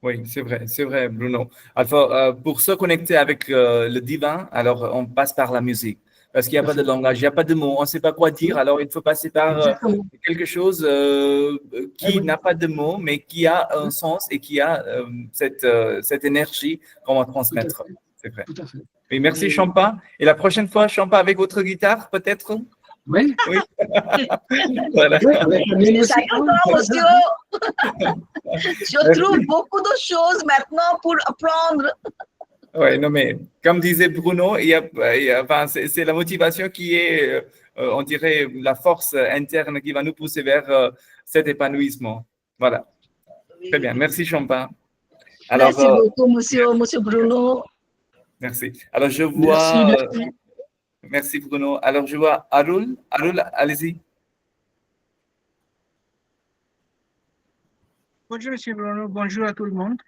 Oui, c'est vrai, Bruno. Alors, pour se connecter avec le divin, alors on passe par la musique. Parce qu'il n'y a pas de langage, il n'y a pas de mots, on ne sait pas quoi dire, alors il faut passer par Exactement. quelque chose qui n'a pas de mots, mais qui a un sens et qui a cette énergie qu'on va transmettre. C'est vrai. Tout à fait. Oui, merci, Champa. Et la prochaine fois, Champa avec votre guitare, peut-être? Oui, Oui. Voilà. oui, avec la mienne C'est aussi. ça que ça, monsieur. Je trouve beaucoup de choses maintenant pour apprendre. Oui, non, mais comme disait Bruno, enfin, c'est la motivation qui est, on dirait, la force interne qui va nous pousser vers cet épanouissement. Voilà. Très bien. Merci, Champa. Alors, Merci beaucoup, monsieur Bruno. merci. Alors, je vois. Merci, Bruno. Alors, je vois Arul. Arul, allez-y. Bonjour, Monsieur Bruno. Bonjour à tout le monde.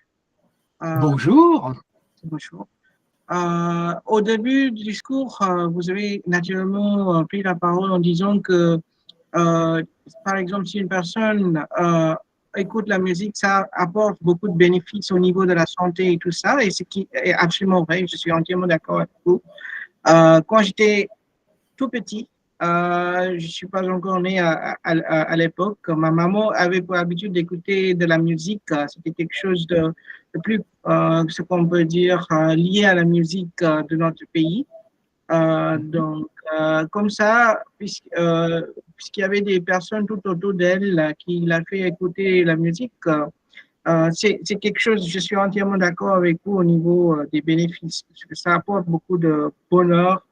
Bonjour. Bonjour. Au début du discours, vous avez naturellement pris la parole en disant que, par exemple, si une personne écoute la musique, ça apporte beaucoup de bénéfices au niveau de la santé et tout ça, et ce qui est absolument vrai, je suis entièrement d'accord avec vous. Quand j'étais tout petit, je ne suis pas encore né à l'époque. Ma maman avait pour habitude d'écouter de la musique. C'était quelque chose de plus, ce qu'on peut dire, lié à la musique de notre pays. Donc, comme ça, puisqu'il y avait des personnes tout autour d'elle qui l'a fait écouter la musique, c'est quelque chose, je suis entièrement d'accord avec vous au niveau des bénéfices, parce que ça apporte beaucoup de bonheur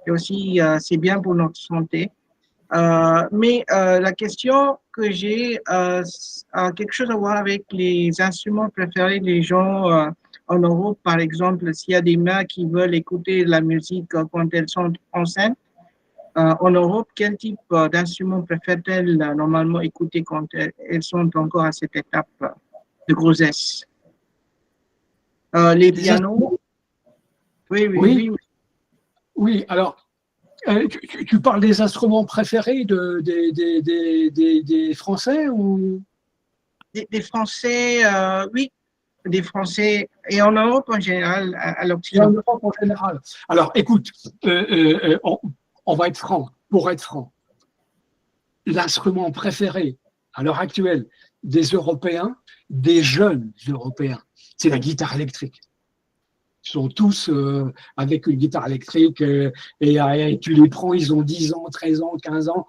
et aussi c'est bien pour notre santé. Mais la question que j'ai a quelque chose à voir avec les instruments préférés des gens en Europe, par exemple, s'il y a des mères qui veulent écouter la musique quand elles sont enceintes. En Europe, quel type d'instrument préfèrent-elles normalement écouter quand elles sont encore à cette étape de grossesse? Les pianos? Oui. Oui, alors, tu parles des instruments préférés des Français ou? Des Français, oui, des Français, et en Europe en général, à l'Occident. En Europe en général. Alors, écoute, on va être franc, pour être franc. L'instrument préféré à l'heure actuelle des Européens, des jeunes Européens, c'est la guitare électrique. Ils sont tous avec une guitare électrique et tu les prends, ils ont 10 ans, 13 ans, 15 ans,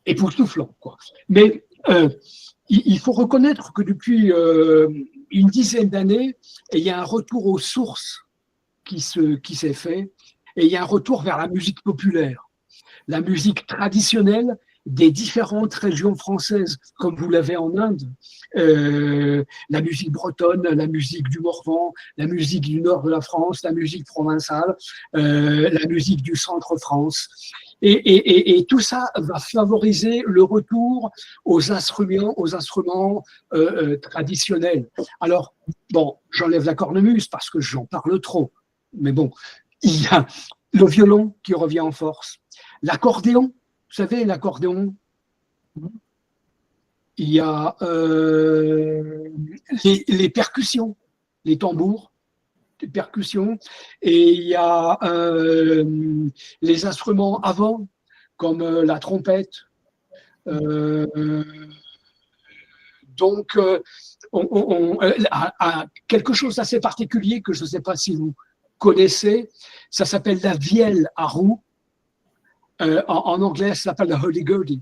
époustouflant, quoi. Mais il faut reconnaître que depuis une dizaine d'années, il y a un retour aux sources qui s'est fait, et il y a un retour vers la musique populaire, la musique traditionnelle des différentes régions françaises, comme vous l'avez en Inde, la musique bretonne, la musique du Morvan, la musique du nord de la France, la musique provençale, la musique du centre-France. Et tout ça va favoriser le retour aux instruments traditionnels. Alors, bon, j'enlève la cornemuse parce que j'en parle trop, mais bon, il y a le violon qui revient en force, l'accordéon. Vous savez, l'accordéon, il y a les percussions, les tambours, les percussions, et il y a les instruments avant, comme la trompette. Donc, quelque chose d'assez particulier que je ne sais pas si vous connaissez, ça s'appelle la vielle à roue. En anglais, ça s'appelle la hurdy-gurdy.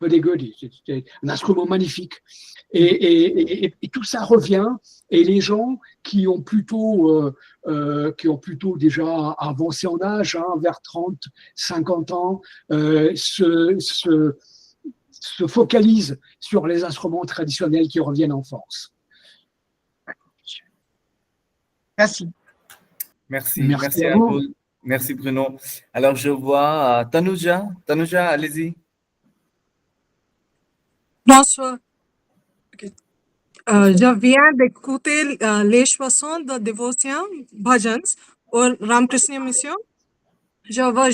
Hurdy-gurdy, c'est un instrument magnifique. Et tout ça revient, et les gens qui ont plutôt déjà avancé en âge, vers 30, 50 ans, se focalisent sur les instruments traditionnels qui reviennent en force. Merci. Merci à vous. Merci Bruno. Alors je vois Tanuja. Tanuja, allez-y. Bonsoir. Okay. Je viens d'écouter les chansons de dévotion, bhajans और Ramakrishna mission. Je vais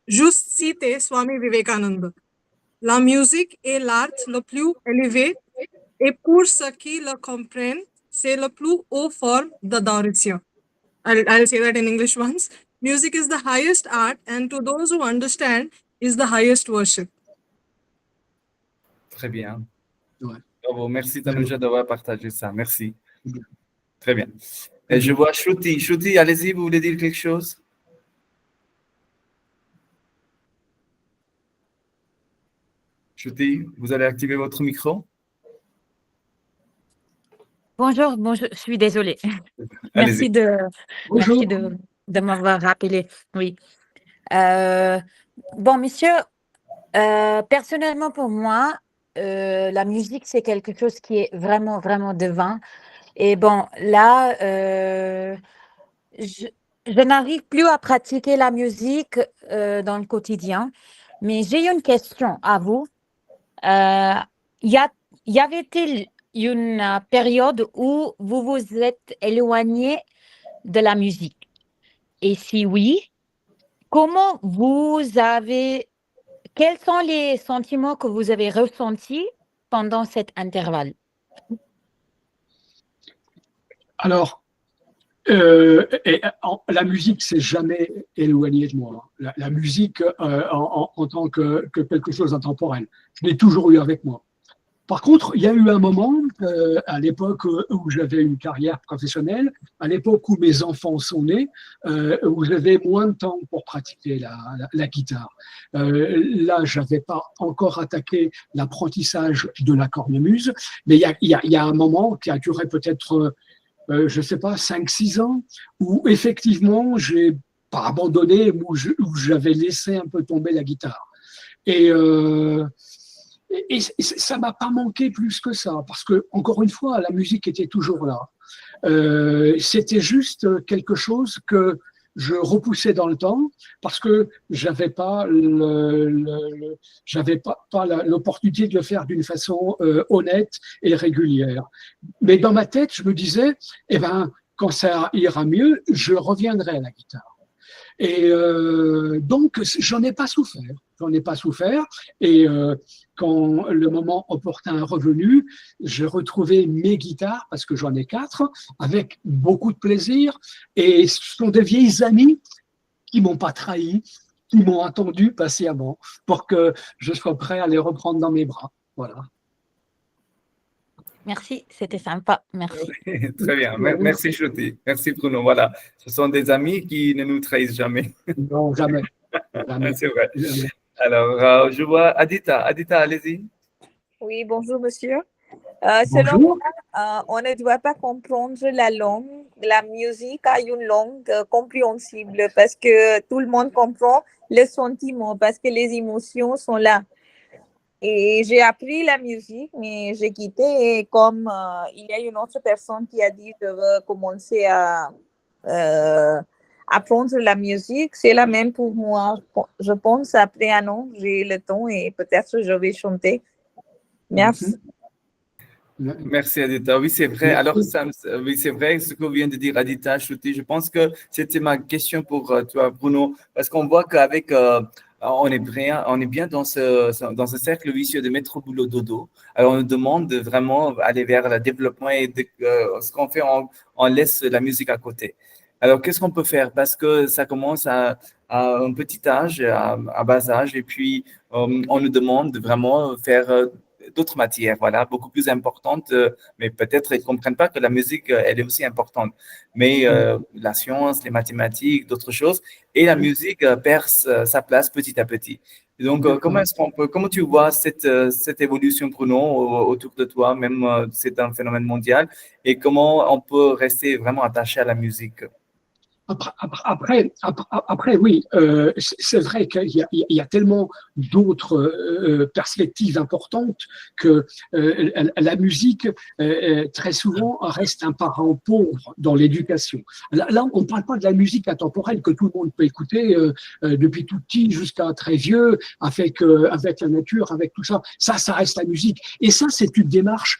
juste citer Swami Vivekananda. La musique est l'art le plus élevé et pour ceux qui le comprennent, c'est la plus haute forme d'adoration. I'll say that in English once. Music is the highest art, and to those who understand, is the highest worship. Très bien. Ouais. Bravo. Merci Tanuja d'avoir partagé ça. Merci. Très bien. Et je vois Shruti. Shruti, allez-y, vous voulez dire quelque chose? Shruti, vous allez activer votre micro? Bonjour, je suis désolée. Merci de m'avoir rappelé. Oui. Bon, monsieur, personnellement pour moi, la musique, c'est quelque chose qui est vraiment, vraiment divin. Et bon, là, je n'arrive plus à pratiquer la musique dans le quotidien, mais j'ai une question à vous. Y une période où vous vous êtes éloigné de la musique? Et si oui, quels sont les sentiments que vous avez ressentis pendant cet intervalle? Alors, la musique s'est jamais éloignée de moi. La musique en tant que quelque chose d'intemporel, je l'ai toujours eu avec moi. Par contre, il y a eu un moment, à l'époque où j'avais une carrière professionnelle, à l'époque où mes enfants sont nés, où j'avais moins de temps pour pratiquer la guitare. Là, j'avais pas encore attaqué l'apprentissage de la cornemuse, mais il y a un moment qui a duré peut-être, je sais pas, 5-6 ans, où effectivement, j'ai pas abandonné, où j'avais laissé un peu tomber la guitare. Et ça m'a pas manqué plus que ça, parce que, encore une fois, la musique était toujours là. C'était juste quelque chose que je repoussais dans le temps, parce que j'avais pas l'opportunité de le faire d'une façon honnête et régulière. Mais dans ma tête, je me disais, eh ben, quand ça ira mieux, je reviendrai à la guitare. Et donc, j'en ai pas souffert. Et quand le moment opportun est revenu, j'ai retrouvé mes guitares, parce que j'en ai 4, avec beaucoup de plaisir. Et ce sont des vieilles amies qui m'ont pas trahi, qui m'ont attendu patiemment pour que je sois prêt à les reprendre dans mes bras. Voilà. Merci, c'était sympa. Merci. Très bien. Merci, Shruti. Merci, Bruno. Voilà. Ce sont des amis qui ne nous trahissent jamais. Non, jamais. Jamais. C'est vrai. Alors, je vois Adita. Adita, allez-y. Oui, bonjour, monsieur. Bonjour. Selon moi, on ne doit pas comprendre la langue. La musique a une langue compréhensible parce que tout le monde comprend les sentiments, parce que les émotions sont là. Et j'ai appris la musique, mais j'ai quitté. Et comme il y a une autre personne qui a dit de commencer à apprendre la musique, c'est la même pour moi. Je pense après un an, j'ai le temps et peut-être je vais chanter. Merci. Merci, Adita. Oui, c'est vrai. Alors, oui, c'est vrai ce que vient de dire Adita, Shruti. Je pense que c'était ma question pour toi, Bruno, parce qu'on voit qu'avec on est bien dans ce cercle vicieux de métro boulot dodo. Alors, on nous demande de vraiment aller vers le développement et ce qu'on fait, on laisse la musique à côté. Alors, qu'est-ce qu'on peut faire? Parce que ça commence à un petit âge, à bas âge, et puis on nous demande de vraiment faire d'autres matières, voilà, beaucoup plus importantes, mais peut-être ils ne comprennent pas que la musique, elle est aussi importante. Mais la science, les mathématiques, d'autres choses, et la musique perd sa place petit à petit. Et donc, comment tu vois cette évolution, Bruno, autour de toi, même c'est un phénomène mondial, et comment on peut rester vraiment attaché à la musique? Après, oui, c'est vrai qu'il y a tellement d'autres perspectives importantes que la musique, très souvent, reste un parent pauvre dans l'éducation. Là, on ne parle pas de la musique intemporelle que tout le monde peut écouter depuis tout petit jusqu'à très vieux, avec la nature, avec tout ça. Ça reste la musique. Et ça, c'est une démarche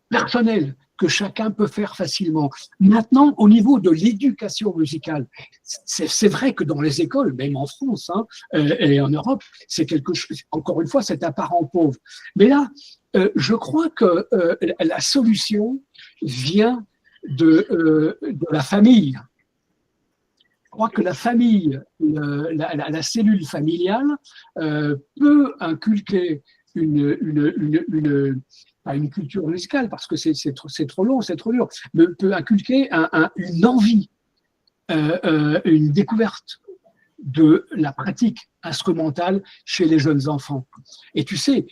personnelle que chacun peut faire facilement. Maintenant, au niveau de l'éducation musicale, c'est vrai que dans les écoles, même en France et en Europe, c'est quelque chose, encore une fois, c'est un parent pauvre. Mais là, je crois que la solution vient de la famille. Je crois que la famille, la cellule familiale peut inculquer pas une culture musicale, parce que c'est trop long, c'est trop dur, mais peut inculquer une envie, une découverte de la pratique instrumentale chez les jeunes enfants. Et tu sais,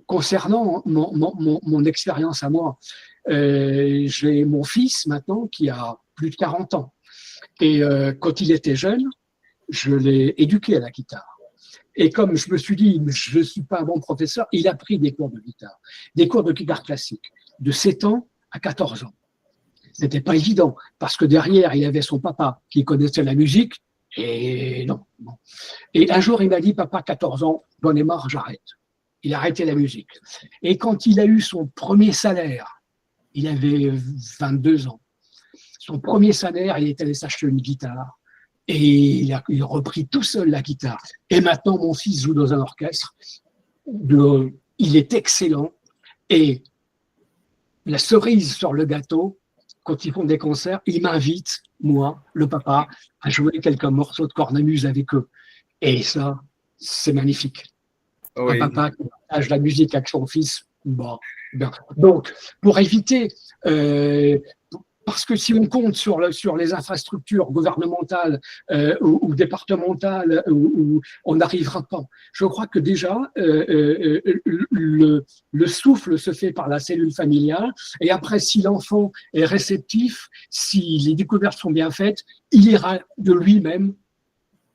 concernant mon expérience à moi, j'ai mon fils maintenant qui a plus de 40 ans. Et quand il était jeune, je l'ai éduqué à la guitare. Et comme je me suis dit, je ne suis pas un bon professeur, il a pris des cours de guitare classique, de 7 ans à 14 ans. C'était pas évident, parce que derrière, il avait son papa qui connaissait la musique, et non. Et un jour, il m'a dit, papa, 14 ans, j'en ai marre, j'arrête. Il a arrêté la musique. Et quand il a eu son premier salaire, il avait 22 ans. Son premier salaire, il est allé s'acheter une guitare et il a repris tout seul la guitare. Et maintenant, mon fils joue dans un orchestre. Il est excellent. Et la cerise sur le gâteau, quand ils font des concerts, ils m'invitent, moi, le papa, à jouer quelques morceaux de cornemuse avec eux. Et ça, c'est magnifique. Oui. Un papa qui partage la musique avec son fils. Bon, bien. Donc, pour éviter, parce que si on compte sur les infrastructures gouvernementales ou départementales, on n'arrivera pas. Je crois que déjà, le souffle se fait par la cellule familiale, et après, si l'enfant est réceptif, si les découvertes sont bien faites, il ira de lui-même,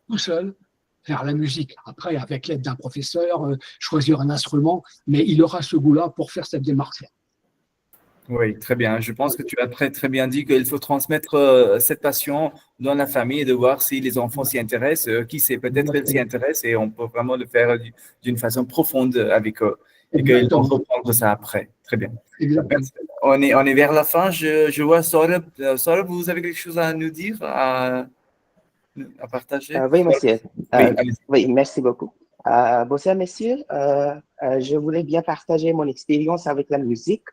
tout seul, faire la musique. Après, avec l'aide d'un professeur, choisir un instrument, mais il aura ce goût-là pour faire cette démarche-là. Oui, très bien. Je pense que tu as très, très bien dit qu'il faut transmettre cette passion dans la famille et de voir si les enfants s'y intéressent. Qui sait, peut-être ils s'y intéressent et on peut vraiment le faire d'une façon profonde avec eux et qu'ils vont reprendre ça après. Très bien. Merci. On est vers la fin. Je vois Saurabh. Saurabh, vous avez quelque chose à nous dire, à partager? Oui, monsieur. Oui, oui, merci beaucoup. Bonsoir, messieurs. Je voulais bien partager mon expérience avec la musique.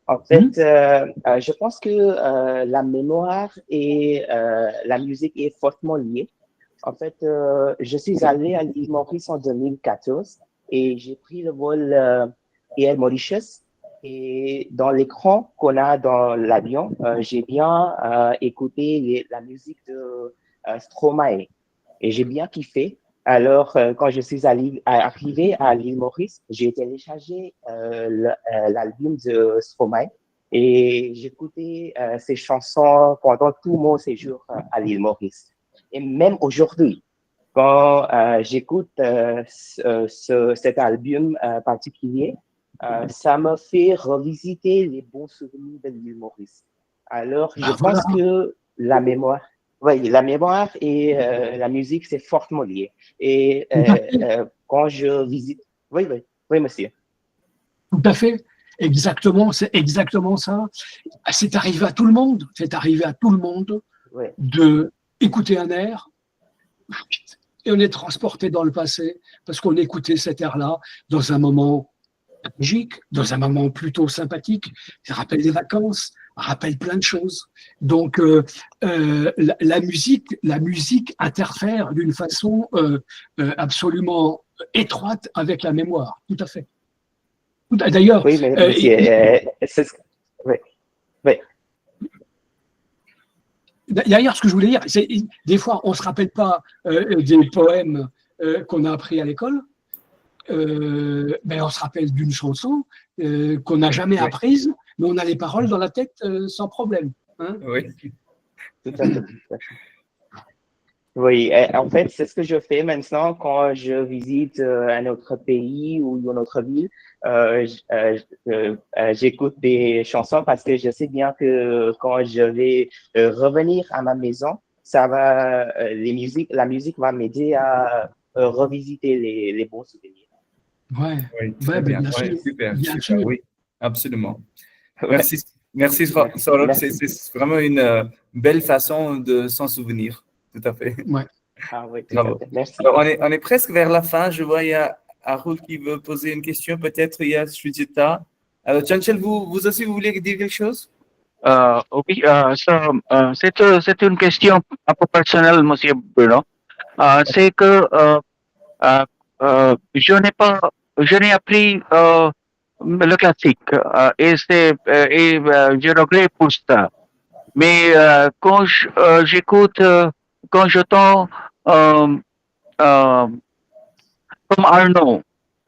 En fait, je pense que la mémoire et la musique est fortement liée. En fait, je suis allé à l'île Maurice en 2014 et j'ai pris le vol Air Mauritius. Et dans l'écran qu'on a dans l'avion, j'ai bien écouté la musique de Stromae et j'ai bien kiffé. Alors, quand je suis arrivé à l'île Maurice, j'ai téléchargé l'album de Stromae et j'écoutais ses chansons pendant tout mon séjour à l'île Maurice. Et même aujourd'hui, quand j'écoute cet album particulier, ça me fait revisiter les bons souvenirs de l'île Maurice. Alors, je pense que la mémoire et la musique, c'est fortement lié. Et quand je visite... Oui, monsieur. Tout à fait. Exactement, c'est exactement ça. C'est arrivé à tout le monde. C'est arrivé à tout le monde de écouter un air et on est transporté dans le passé parce qu'on écoutait cet air-là dans un moment magique, dans un moment plutôt sympathique. Ça rappelle des vacances, rappelle plein de choses. Donc, la musique interfère d'une façon absolument étroite avec la mémoire. Tout à fait. D'ailleurs, oui, d'ailleurs, ce que je voulais dire, c'est des fois, on ne se rappelle pas des poèmes qu'on a appris à l'école, mais on se rappelle d'une chanson qu'on n'a jamais apprise, mais on a les paroles dans la tête sans problème. Hein? Oui, tout à fait. Oui, en fait, c'est ce que je fais maintenant quand je visite un autre pays ou une autre ville. J'écoute des chansons parce que je sais bien que quand je vais revenir à ma maison, la musique va m'aider à revisiter les bons souvenirs. Oui, très bien. Super, oui, absolument. Merci Saurabh. C'est vraiment une belle façon de s'en souvenir. Tout à fait. Ouais. Ah oui, bravo. Merci. Alors, on est presque vers la fin. Je vois, il y a Arul qui veut poser une question. Peut-être il y a Srijita. Alors, Chanchal, vous aussi, vous voulez dire quelque chose? Oui, c'est une question un peu personnelle, monsieur Bruno. C'est que je n'ai appris le classique et je regrette pour ça. Mais quand j'écoute, quand j'entends comme Arnaud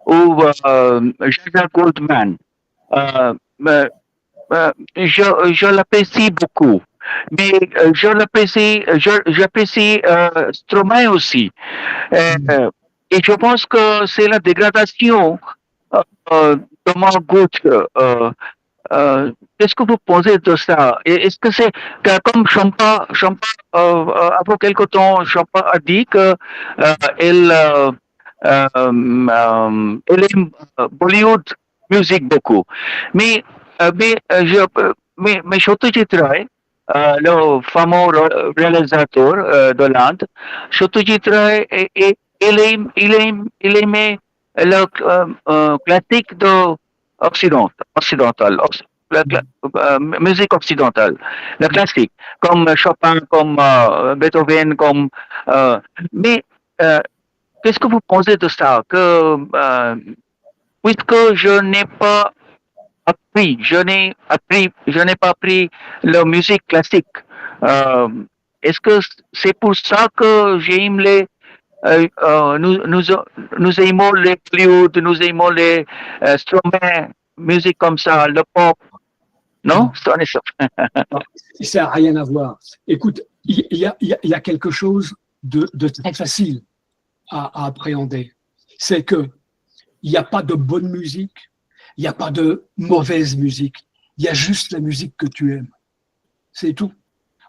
ou Jaja Goldman, je l'apprécie beaucoup. Mais j'apprécie Stromae aussi. Et je pense que c'est la dégradation de mon goût. Qu'est-ce que vous pensez de ça? Est-ce que c'est comme Champa après quelque temps, Champa a dit que elle aime Bollywood musique beaucoup. Mais, mais Satyajit Ray, le fameux réalisateur de l'Inde, Satyajit Ray, il aimait le classique de occidental, musique occidentale, le classique, comme Chopin, comme Beethoven, comme. Mais qu'est-ce que vous pensez de ça? Puisque je n'ai pas je n'ai pas appris la musique classique. Euh, Est-ce que c'est pour ça que j'aime nous aimons les flûtes, nous aimons les instruments, musique comme ça, le pop? Non? Ça n'a rien à voir. Écoute, il y a quelque chose de très facile à appréhender. C'est que il n'y a pas de bonne musique, il n'y a pas de mauvaise musique. Il y a juste la musique que tu aimes. C'est tout.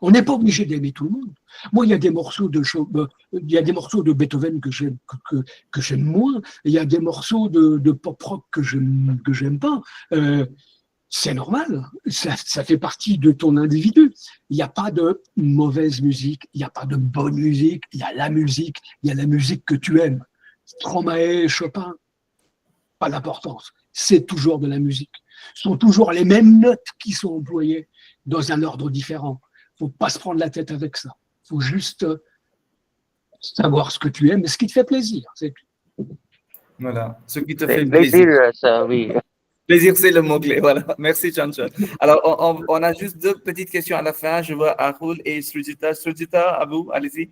On n'est pas obligé d'aimer tout le monde. Moi, il y a des morceaux de Beethoven que j'aime moins. Il y a des morceaux de pop rock que j'aime pas. C'est normal. Ça fait partie de ton individu. Il n'y a pas de mauvaise musique. Il n'y a pas de bonne musique. Il y a la musique. Il y a la musique que tu aimes. Stromae, Chopin, pas d'importance. C'est toujours de la musique. Ce sont toujours les mêmes notes qui sont employées dans un ordre différent. Il ne faut pas se prendre la tête avec ça. Il faut juste savoir ce que tu aimes et ce qui te fait plaisir. C'est tout. Voilà, ce qui te fait plaisir. Ça, oui. Plaisir, c'est le mot-clé. Voilà. Merci, Chanchal. Alors, on a juste deux petites questions à la fin. Je vois Arul et Srujita. Srujita, à vous, allez-y.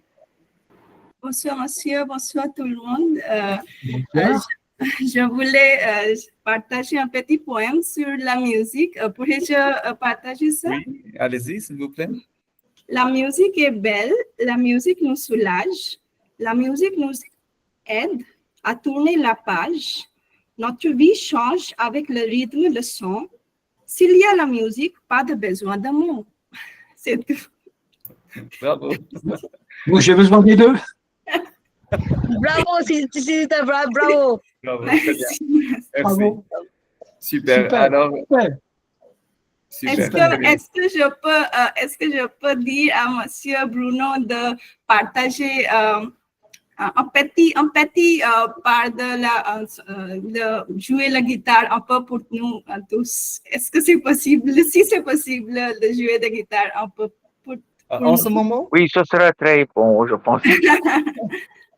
Bonsoir, monsieur. Bonsoir, tout le monde. Bonsoir. Je voulais partager un petit poème sur la musique. Pourrais-je partager ça? Oui, allez-y, s'il vous plaît. La musique est belle, la musique nous soulage, la musique nous aide à tourner la page. Notre vie change avec le rythme, le son. S'il y a la musique, pas de besoin d'amour. C'est tout. Bravo. Moi, j'ai besoin des deux. Bravo, Sita, bravo. Bravo, très bien. Merci. Bravo. Super. Super. Alors, Super. super. Est-ce que je peux dire à monsieur Bruno de partager un petit part de jouer la guitare un peu pour nous tous? Est-ce que c'est possible? Si c'est possible de jouer la guitare un peu pour En ce moment? Oui, ce sera très bon, je pense.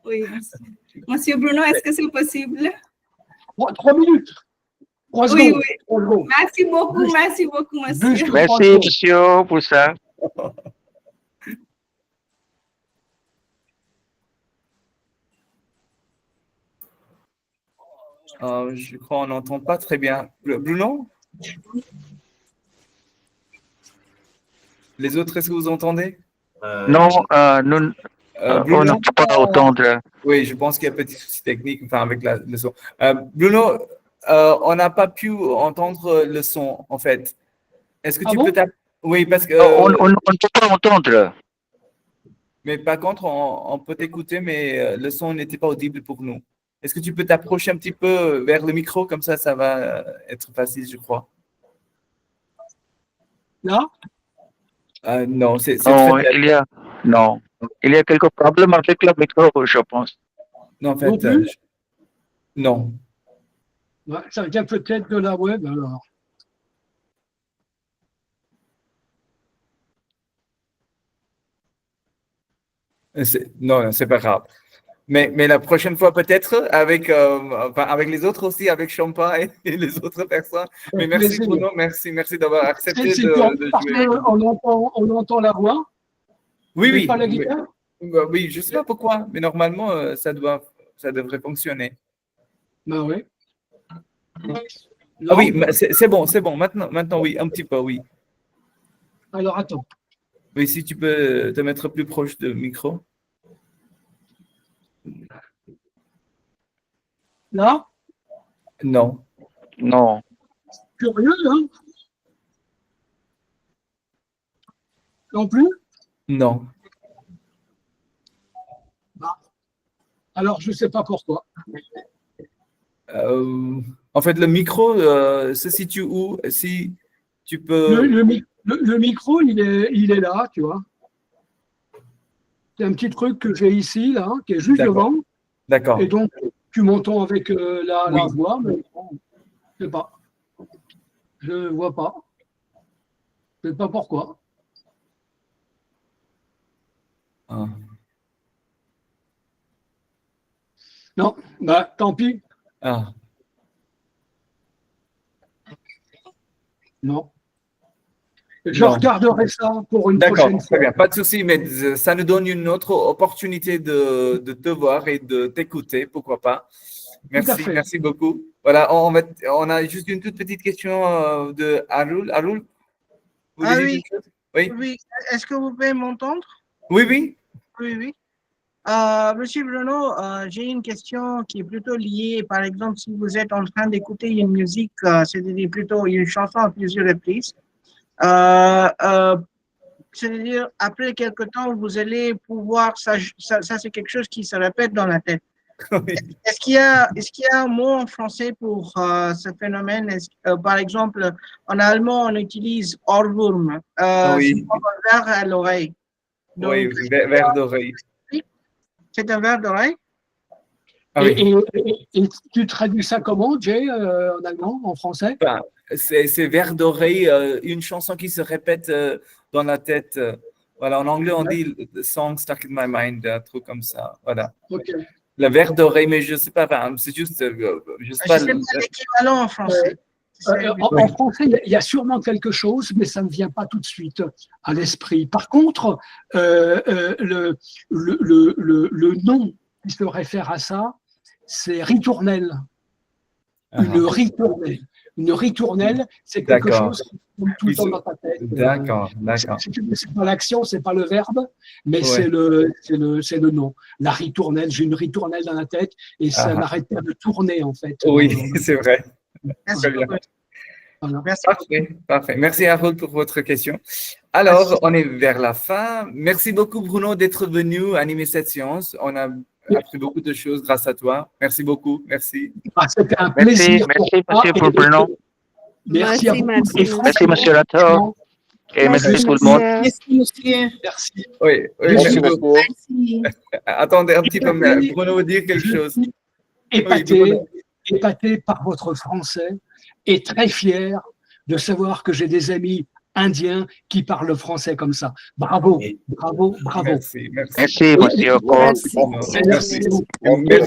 Oui. Monsieur Bruno, est-ce que c'est possible? 3 minutes. 3 Oui, secondes. oui. 3 secondes. Merci beaucoup, monsieur. Merci, monsieur, pour ça. Je crois qu'on n'entend pas très bien. Bruno? Les autres, est-ce que vous entendez? Non, nous, Bruno? on ne peut pas entendre. Oui, je pense qu'il y a un petit souci technique avec le son. Bruno, on n'a pas pu entendre le son, en fait. Est-ce que tu peux t'appeler? Oui, parce que... On ne peut pas entendre. Mais par contre, on peut t'écouter, mais le son n'était pas audible pour nous. Est-ce que tu peux t'approcher un petit peu vers le micro? Comme ça va être facile, je crois. Là? Non, c'est Non, très... non, il y a quelques problèmes avec le micro, je pense. Non, en fait, Non plus? non. Ouais, ça vient peut-être de la web, alors. Non, c'est pas grave. Mais la prochaine fois, peut-être, avec les autres aussi, avec Champa et les autres personnes. Mais merci, Bruno, merci d'avoir accepté de jouer. On entend la voix? Oui. Pas la guitare? Oui, je ne sais pas pourquoi, mais normalement, ça devrait fonctionner. Ben oui. Ah oui, c'est bon. Maintenant, oui, un petit peu, oui. Alors, attends. Oui, si tu peux te mettre plus proche du micro. Là? Non. Non. Curieux, hein? Non plus? Non. Alors, je ne sais pas pourquoi. En fait, le micro se situe où? Si tu peux... Le micro, il est là, tu vois. C'est un petit truc que j'ai ici, là, qui est juste devant. D'accord. Et donc, tu m'entends avec la Oui. voix, mais bon, je ne sais pas. Je ne vois pas. Je ne sais pas pourquoi. Ah. Non, bah, tant pis. Ah. Non. Je Non. regarderai ça pour une D'accord, prochaine très fois. bien, pas de souci, mais ça nous donne une autre opportunité de te voir et de t'écouter, pourquoi pas. Merci, fait. merci beaucoup. Voilà, on a juste une toute petite question de Arul. Arul, vous voulez dire Oui. quelque chose? Oui, Oui. Est-ce que vous pouvez m'entendre? oui, oui. Oui, oui. Monsieur Bruno, j'ai une question qui est plutôt liée. Par exemple, si vous êtes en train d'écouter une musique, c'est-à-dire plutôt une chanson à plusieurs reprises, c'est-à-dire après quelque temps, vous allez pouvoir, ça c'est quelque chose qui se répète dans la tête. Oui. Est-ce qu'il y a un mot en français pour ce phénomène? Par exemple, en allemand, on utilise Ohrwurm, Oui. c'est comme un verre à l'oreille. Oui, Donc, verre d'oreille. c'est un verre d'oreille? Ah oui. Et tu traduis ça comment, Jay, en allemand, en français? Enfin, c'est verre d'oreille, une chanson qui se répète dans la tête. Voilà, en anglais, on dit « the song stuck in my mind », un truc comme ça. Voilà. Ok. Le verre d'oreille, mais je ne sais pas, enfin, c'est juste, je sais pas. Je sais pas l'équivalent en français. En français, il y a sûrement quelque chose, mais ça ne vient pas tout de suite à l'esprit. Par contre, le nom qui se réfère à ça, c'est ritournelle. Une ritournelle. Une ritournelle, c'est quelque chose qui tombe tout le temps dans ta tête. D'accord, d'accord. C'est pas l'action, c'est pas le verbe, mais Ouais. c'est le nom. La ritournelle, j'ai une ritournelle dans la tête et ça n'arrête pas de tourner en fait. Oui, c'est vrai. Merci Très bien. beaucoup. Voilà. Merci. Parfait. Merci Harold pour votre question. Alors, on est vers la fin. Merci beaucoup Bruno d'être venu animer cette séance. On a appris beaucoup de choses grâce à toi. Merci beaucoup. Merci. C'était un plaisir. Merci, monsieur Bruno. Merci à vous. Merci, monsieur Lato. Et merci tout le monde. Merci, monsieur. Merci. Oui, Merci beaucoup. Merci. Attendez un petit peu, mais Bruno veut dire quelque chose. Épaté par votre français et très fier de savoir que j'ai des amis indiens qui parlent français comme ça. Bravo, bravo, bravo. Merci, merci. Merci, monsieur.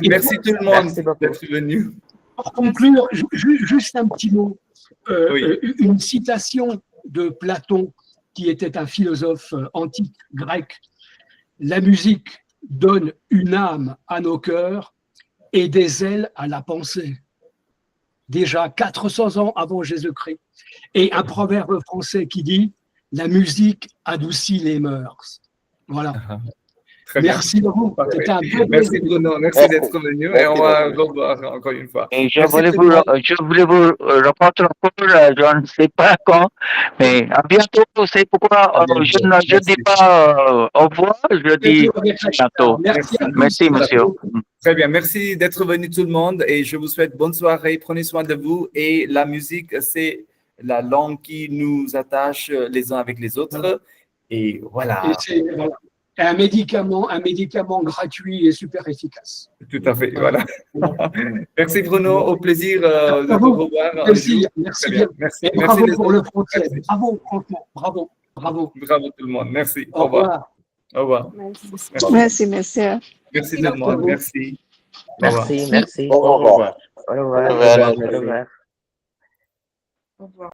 Merci tout le monde d'être venu. Pour conclure, juste un petit mot. Une citation de Platon, qui était un philosophe antique grec. La musique donne une âme à nos cœurs et des ailes à la pensée. Déjà 400 ans avant Jésus-Christ. Et un proverbe français qui dit « La musique adoucit les mœurs ». Voilà. Merci beaucoup. Merci Bruno, merci d'être venu et on va revoir encore une fois. Et je voulais vous reporter encore, je ne sais pas quand, mais à bientôt. C'est pourquoi je ne dis pas au revoir, je dis bientôt. Merci, monsieur. Très bien, merci d'être venu tout le monde et je vous souhaite bonne soirée. Prenez soin de vous et la musique, c'est la langue qui nous attache les uns avec les autres. Et voilà. Un médicament gratuit et super efficace. Tout à fait, voilà. Merci Bruno, au plaisir de vous revoir. Merci bien. Merci. Bravo Merci pour le français. Bravo, franchement. Bravo. Bravo tout le monde. Merci. Au revoir. Au revoir. Merci, monsieur. Merci tout le monde. Merci. Merci. Au revoir. Au revoir. Au revoir. Au revoir.